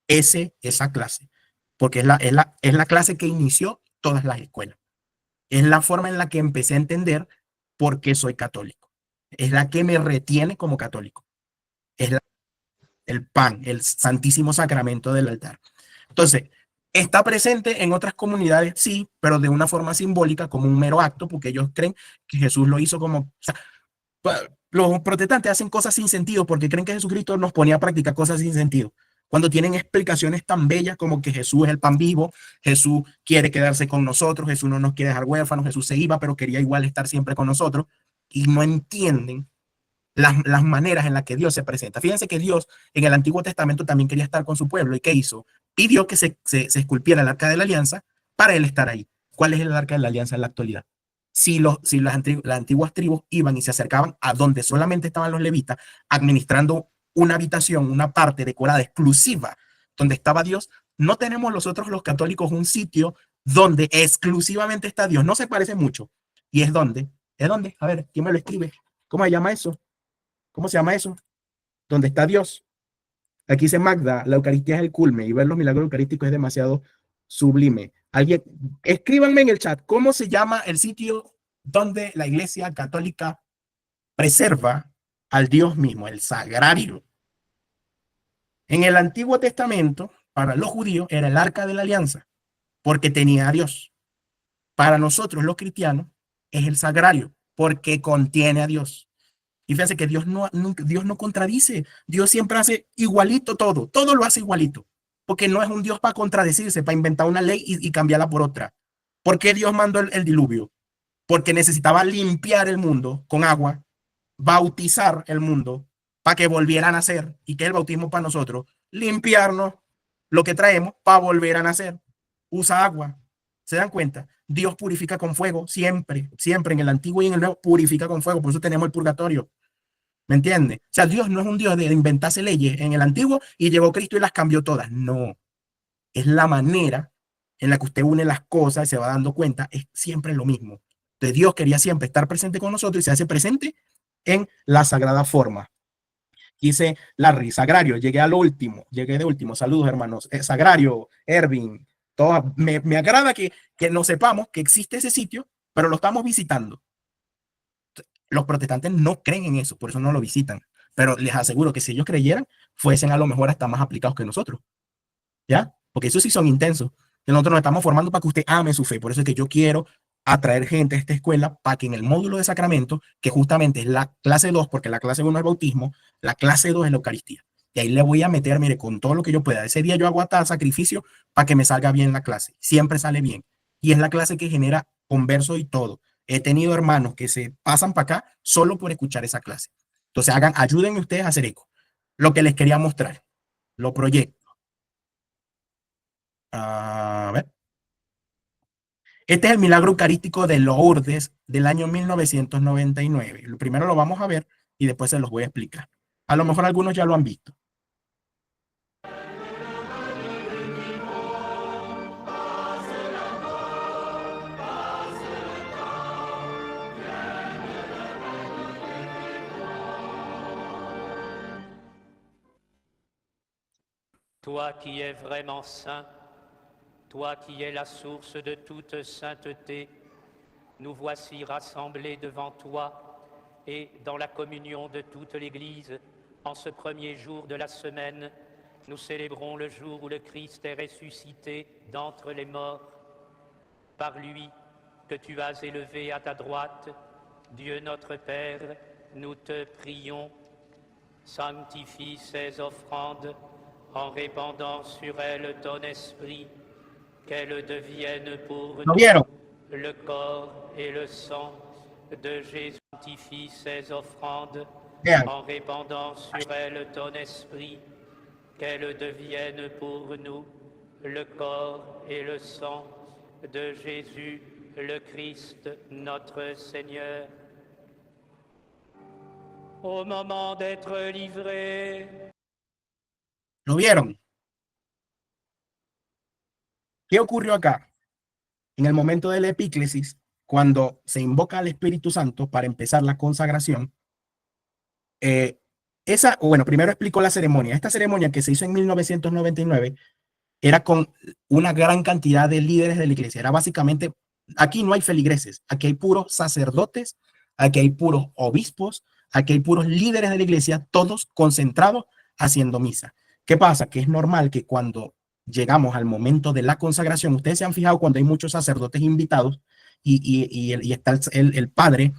esa clase. Porque es la clase que inició todas las escuelas. Es la forma en la que empecé a entender por qué soy católico. Es la que me retiene como católico. Es el pan, el santísimo sacramento del altar. Entonces, está presente en otras comunidades, sí, pero de una forma simbólica, como un mero acto, porque ellos creen que Jesús lo hizo como... O sea, los protestantes hacen cosas sin sentido porque creen que Jesucristo nos ponía a practicar cosas sin sentido. Cuando tienen explicaciones tan bellas como que Jesús es el pan vivo, Jesús quiere quedarse con nosotros, Jesús no nos quiere dejar huérfanos, Jesús se iba, pero quería igual estar siempre con nosotros, y no entienden las maneras en las que Dios se presenta. Fíjense que Dios en el Antiguo Testamento también quería estar con su pueblo. ¿Y qué hizo? Pidió que se esculpiera el arca de la alianza para él estar ahí. ¿Cuál es el arca de la alianza en la actualidad? Si las antiguas tribus iban y se acercaban a donde solamente estaban los levitas, administrando una habitación, una parte decorada exclusiva, donde estaba Dios, no tenemos nosotros los católicos un sitio donde exclusivamente está Dios. No se parece mucho. Y es donde ¿De dónde? A ver, ¿quién me lo escribe? ¿Cómo se llama eso? ¿Cómo se llama eso? ¿Dónde está Dios? Aquí dice Magda, la Eucaristía es el culme y ver los milagros eucarísticos es demasiado sublime. Alguien, escríbanme en el chat, ¿cómo se llama el sitio donde la Iglesia Católica preserva al Dios mismo, el sagrario? En el Antiguo Testamento, para los judíos, era el Arca de la Alianza, porque tenía a Dios. Para nosotros, los cristianos, es el sagrario, porque contiene a Dios. Y fíjense que Dios no contradice, Dios siempre hace igualito todo, todo lo hace igualito, porque no es un Dios para contradecirse, para inventar una ley y cambiarla por otra. ¿Por qué Dios mandó el diluvio? Porque necesitaba limpiar el mundo con agua, bautizar el mundo para que volviera a nacer. ¿Y que el bautismo para nosotros? Limpiarnos lo que traemos para volver a nacer. Usa agua. ¿Se dan cuenta? Dios purifica con fuego, siempre, siempre en el Antiguo y en el Nuevo purifica con fuego, por eso tenemos el purgatorio. ¿Me entiendes? O sea, Dios no es un Dios de inventarse leyes en el Antiguo y llegó Cristo y las cambió todas. No, es la manera en la que usted une las cosas y se va dando cuenta, es siempre lo mismo. Entonces Dios quería siempre estar presente con nosotros y se hace presente en la sagrada forma. Dice Larry, Sagrario, llegué al último, llegué de último. Saludos, hermanos. Sagrario, Ervin, me agrada que nos sepamos que existe ese sitio, pero lo estamos visitando. Los protestantes no creen en eso, por eso no lo visitan. Pero les aseguro que si ellos creyeran, fuesen a lo mejor hasta más aplicados que nosotros. ¿Ya? Porque esos sí son intensos. Que nosotros nos estamos formando para que usted ame su fe. Por eso es que yo quiero atraer gente a esta escuela para que en el módulo de sacramento, que justamente es la clase 2 porque la clase 1 es el bautismo, la clase 2 es la Eucaristía. Y ahí le voy a meter, mire, con todo lo que yo pueda. Ese día yo hago hasta sacrificio para que me salga bien la clase. Siempre sale bien. Y es la clase que genera converso y todo. He tenido hermanos que se pasan para acá solo por escuchar esa clase. Entonces, ayúdenme ustedes a hacer eco. Lo que les quería mostrar. Lo proyecto. A ver. Este es el milagro eucarístico de Lourdes del año 1999. Primero lo vamos a ver y después se los voy a explicar. A lo mejor algunos ya lo han visto. Toi qui es vraiment saint, toi qui es la source de toute sainteté, nous voici rassemblés devant toi et dans la communion de toute l'Église, en ce premier jour de la semaine, nous célébrons le jour où le Christ est ressuscité d'entre les morts. Par lui, que tu as élevé à ta droite, Dieu notre Père, nous te prions, sanctifie ces offrandes en répandant sur elles ton esprit, qu'elles deviennent pour nous le corps et le sang de Jésus. Sanctifie ces offrandes en répandant sur elles ton esprit, qu'elles deviennent pour nous le corps et le sang de Jésus, le Christ, notre Seigneur. Au moment d'être livré. ¿Lo vieron? ¿Qué ocurrió acá? En el momento de la epíclesis, cuando se invoca al Espíritu Santo para empezar la consagración, bueno, primero explico la ceremonia. Esta ceremonia que se hizo en 1999 era con una gran cantidad de líderes de la iglesia. Era básicamente, aquí no hay feligreses, aquí hay puros sacerdotes, aquí hay puros obispos, aquí hay puros líderes de la iglesia, todos concentrados haciendo misa. ¿Qué pasa? Que es normal que cuando llegamos al momento de la consagración, ustedes se han fijado cuando hay muchos sacerdotes invitados y está el padre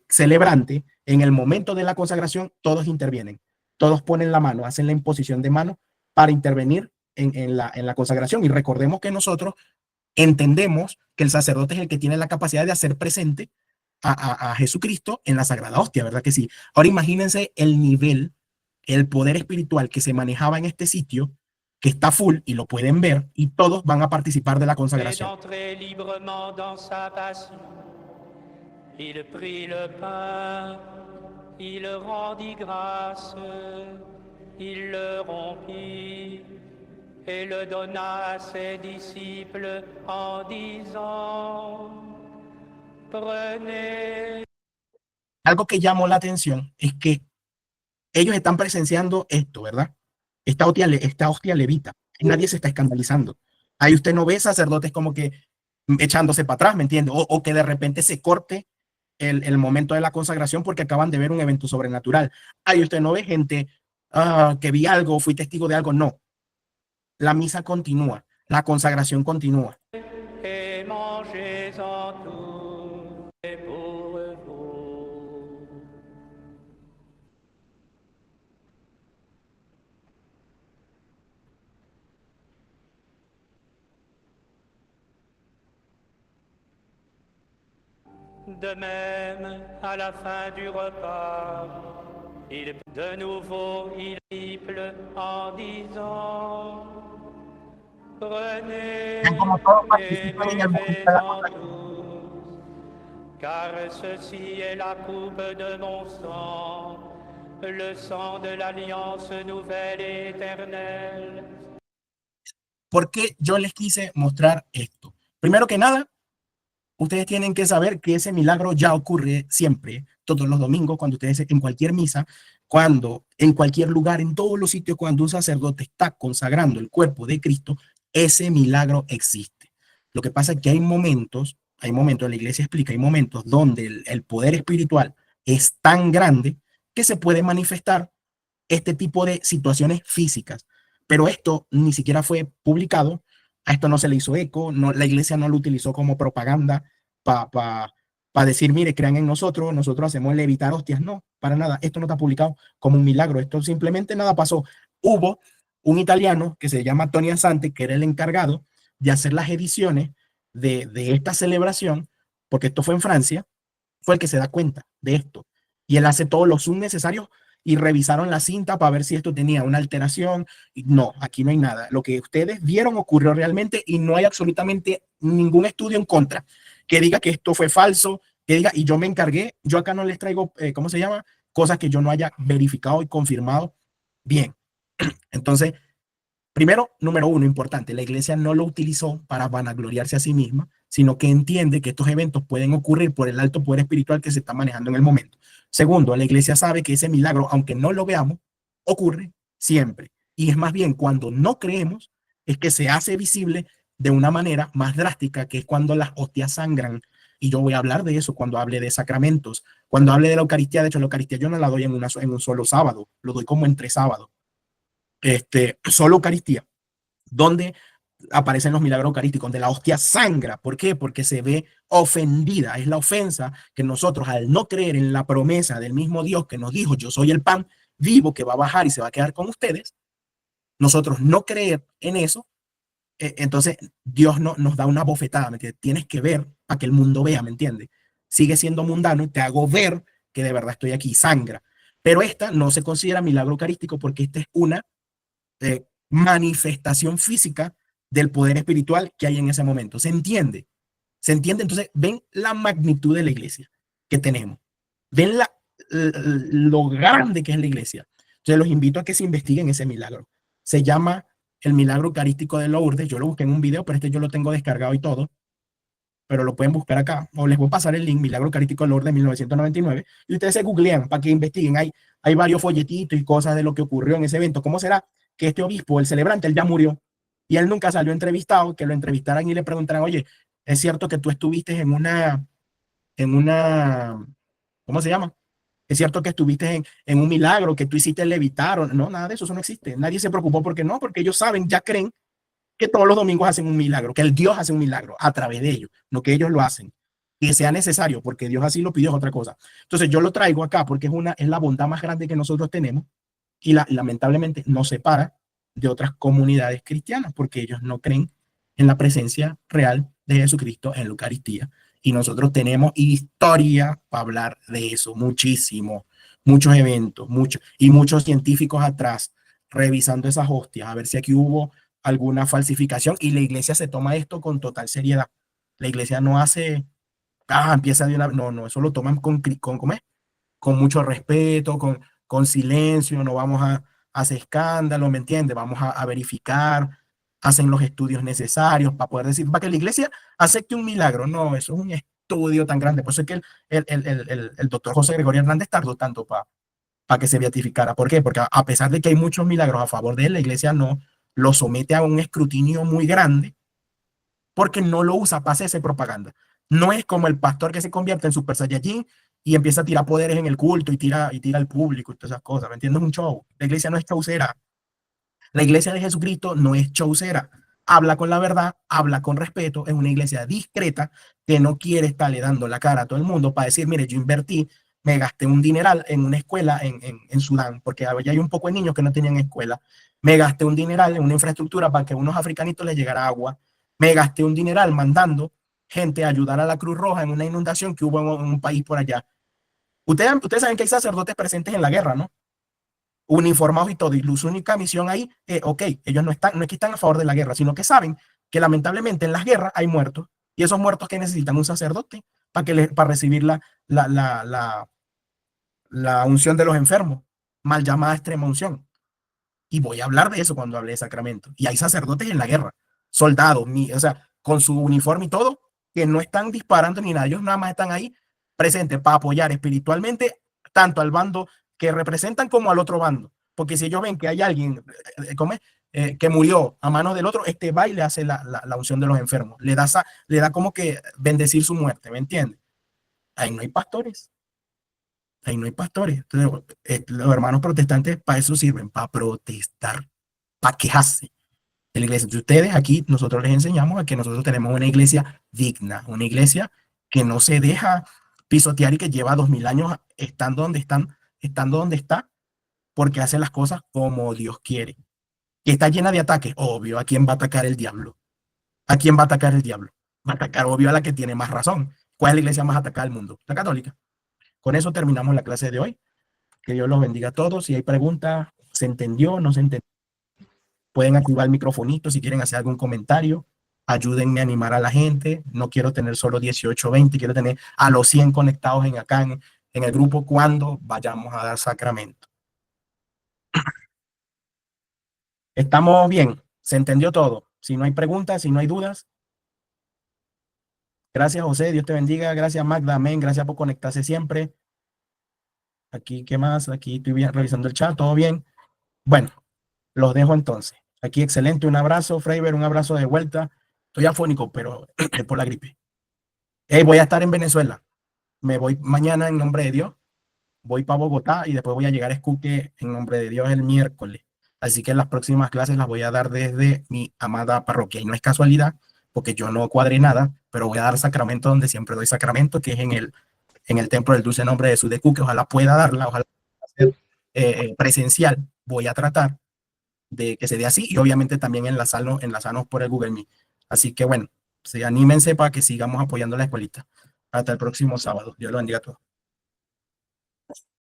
celebrante, en el momento de la consagración todos intervienen, todos ponen la mano, hacen la imposición de mano para intervenir en la consagración. Y recordemos que nosotros entendemos que el sacerdote es el que tiene la capacidad de hacer presente a Jesucristo en la Sagrada Hostia, ¿verdad que sí? Ahora imagínense el nivel, el poder espiritual que se manejaba en este sitio, que está full y lo pueden ver, y todos van a participar de la consagración. Il prit le pain, il rendit grâce, il le rompit et le donna à ses disciples en disant: Prenez. Algo que llamó la atención es que ellos están presenciando esto, ¿verdad? Esta hostia levita. Nadie se está escandalizando. Ahí usted no ve sacerdotes como que echándose para atrás, ¿me entiende? O que de repente se corte el momento de la consagración porque acaban de ver un evento sobrenatural. Ahí usted no ve gente que vi algo, fui testigo de algo. No, la misa continúa, la consagración continúa. Et mangez-en tous et pour vous. De même, à la fin du repas, de nouveau il triple en disant, prenez Ven como todos et participan en el momento de la buvez-en consagración. tous, car ceci est la coupe de mon sang, le sang de l'alliance nouvelle et éternelle. ¿Por qué yo les quise mostrar esto? Primero que nada, ustedes tienen que saber que ese milagro ya ocurre siempre, todos los domingos, cuando ustedes en cualquier misa, cuando en cualquier lugar, en todos los sitios, cuando un sacerdote está consagrando el cuerpo de Cristo, ese milagro existe. Lo que pasa es que hay momentos, la iglesia explica, hay momentos donde el poder espiritual es tan grande que se puede manifestar este tipo de situaciones físicas. Pero esto ni siquiera fue publicado, a esto no se le hizo eco, no, la iglesia no lo utilizó como propaganda para decir, mire, crean en nosotros, nosotros hacemos levitar hostias. No, para nada, esto no está publicado como un milagro, esto simplemente nada pasó. Hubo un italiano que se llama Tony Asante, que era el encargado de hacer las ediciones de esta celebración, porque esto fue en Francia, fue el que se da cuenta de esto. Y él hace todos los zoom necesarios y revisaron la cinta para ver si esto tenía una alteración. Y no, aquí no hay nada. Lo que ustedes vieron ocurrió realmente y no hay absolutamente ningún estudio en contra que diga que esto fue falso, que diga, y yo me encargué, yo acá no les traigo, ¿cómo se llama? Cosas que yo no haya verificado y confirmado bien. Entonces, primero, número uno, importante, la iglesia no lo utilizó para vanagloriarse a sí misma, sino que entiende que estos eventos pueden ocurrir por el alto poder espiritual que se está manejando en el momento. Segundo, la iglesia sabe que ese milagro, aunque no lo veamos, ocurre siempre. Y es más bien cuando no creemos, es que se hace visible de una manera más drástica, que es cuando las hostias sangran. Y yo voy a hablar de eso cuando hable de sacramentos, cuando hable de la Eucaristía. De hecho, la Eucaristía yo no la doy en un solo sábado, lo doy como entre sábados. Solo Eucaristía, donde aparecen los milagros eucarísticos, donde la hostia sangra. ¿Por qué? Porque se ve ofendida. Es la ofensa que nosotros, al no creer en la promesa del mismo Dios que nos dijo, yo soy el pan vivo que va a bajar y se va a quedar con ustedes, nosotros no creer en eso, entonces Dios no, nos da una bofetada, ¿me entiendes? Tienes que ver para que el mundo vea, ¿me entiendes? Sigue siendo mundano, te hago ver que de verdad estoy aquí, sangra. Pero esta no se considera milagro eucarístico porque esta es una manifestación física del poder espiritual que hay en ese momento. ¿Se entiende? ¿Se entiende? Entonces, ven la magnitud de la iglesia que tenemos. Ven lo grande que es la iglesia. Entonces, los invito a que se investiguen ese milagro. Se llama el milagro eucarístico de Lourdes. Yo lo busqué en un video, pero yo lo tengo descargado y todo. Pero lo pueden buscar acá. O les voy a pasar el link, Milagro Eucarístico de Lourdes de 1999. Y ustedes se googlean para que investiguen. Hay varios folletitos y cosas de lo que ocurrió en ese evento. ¿Cómo será que este obispo, el celebrante, él ya murió y él nunca salió entrevistado, que lo entrevistaran y le preguntaran, oye, es cierto que tú estuviste en una, ¿cómo se llama? Es cierto que estuviste en un milagro, que tú hiciste levitar, o no, nada de eso no existe. Nadie se preocupó porque no, porque ellos saben, ya creen que todos los domingos hacen un milagro, que el Dios hace un milagro a través de ellos, no que ellos lo hacen. Que sea necesario, porque Dios así lo pidió, es otra cosa. Entonces yo lo traigo acá porque es la bondad más grande que nosotros tenemos y lamentablemente nos separa de otras comunidades cristianas porque ellos no creen en la presencia real de Jesucristo en la Eucaristía. Y nosotros tenemos historia para hablar de eso, muchísimo, muchos eventos, y muchos científicos atrás revisando esas hostias, a ver si aquí hubo alguna falsificación, y la iglesia se toma esto con total seriedad. La iglesia no hace, empieza de una, no, no, eso lo toman ¿cómo es? Con mucho respeto, con silencio, no vamos a hacer escándalo, ¿me entiendes? Vamos a verificar, hacen los estudios necesarios para poder decir, para que la iglesia acepte un milagro. No, eso es un estudio tan grande. Por eso es que el doctor José Gregorio Hernández tardó tanto para que se beatificara. ¿Por qué? Porque a pesar de que hay muchos milagros a favor de él, la iglesia no lo somete a un escrutinio muy grande porque no lo usa para hacerse propaganda. No es como el pastor que se convierte en Super Saiyajin y empieza a tirar poderes en el culto y tira al público y todas esas cosas. ¿Me entiendes? Es un show. La iglesia no es chaucera. La iglesia de Jesucristo no es chaucera. Habla con la verdad, habla con respeto, es una iglesia discreta que no quiere estarle dando la cara a todo el mundo para decir, mire, yo invertí, me gasté un dineral en una escuela en Sudán, porque ya hay un poco de niños que no tenían escuela. Me gasté un dineral en una infraestructura para que a unos africanitos les llegara agua. Me gasté un dineral mandando gente a ayudar a la Cruz Roja en una inundación que hubo en un país por allá. Ustedes saben que hay sacerdotes presentes en la guerra, ¿no? Uniformados y todo, y su única misión ahí, ok, ellos no es que están a favor de la guerra, sino que saben que lamentablemente en las guerras hay muertos, y esos muertos que necesitan un sacerdote para recibir la, la, la, la unción de los enfermos, mal llamada extrema unción. Y voy a hablar de eso cuando hable de sacramento. Y hay sacerdotes en la guerra, soldados, o sea, con su uniforme y todo, que no están disparando ni nada, ellos nada más están ahí presentes para apoyar espiritualmente tanto al bando que representan como al otro bando. Porque si ellos ven que hay alguien ¿cómo es? Que murió a manos del otro, este va y le hace la unción de los enfermos, le da como que bendecir su muerte, ¿me entiendes? Ahí no hay pastores, ahí no hay pastores. Entonces, los hermanos protestantes para eso sirven, para protestar, para quejarse de la iglesia. Entonces, ustedes aquí, nosotros les enseñamos a que nosotros tenemos una iglesia digna, una iglesia que no se deja pisotear y que lleva 2000 años estando donde está, porque hace las cosas como Dios quiere. Que está llena de ataques, obvio, ¿a quién va a atacar el diablo? ¿A quién va a atacar el diablo? Va a atacar, obvio, a la que tiene más razón. ¿Cuál es la iglesia más atacada del mundo? La católica. Con eso terminamos la clase de hoy. Que Dios los bendiga a todos. Si hay preguntas, ¿se entendió? ¿No se entendió? Pueden activar el microfonito si quieren hacer algún comentario. Ayúdenme a animar a la gente. No quiero tener solo 18 o 20, quiero tener a los 100 conectados en el grupo cuando vayamos a dar sacramento. ¿Estamos bien? ¿Se entendió todo? Si no hay preguntas, si no hay dudas. Gracias, José. Dios te bendiga. Gracias, Magda. Amén. Gracias por conectarse siempre. Aquí, ¿qué más? Aquí estoy bien, revisando el chat. ¿Todo bien? Bueno, los dejo entonces. Aquí, excelente. Un abrazo, Freiber. Un abrazo de vuelta. Estoy afónico, pero es por la gripe. Hey, voy a estar en Venezuela. Me voy mañana en nombre de Dios. Voy para Bogotá y después voy a llegar a Escuque en nombre de Dios el miércoles. Así que las próximas clases las voy a dar desde mi amada parroquia. Y no es casualidad, porque yo no cuadré nada, pero voy a dar sacramento donde siempre doy sacramento, que es en el templo del dulce nombre de Jesús de Cuque. Ojalá pueda darla, ojalá pueda ser presencial. Voy a tratar de que se dé así y obviamente también enlazarnos por el Google Meet. Así que bueno, anímense para que sigamos apoyando la escuelita. Hasta el próximo sábado. Dios lo bendiga a todos.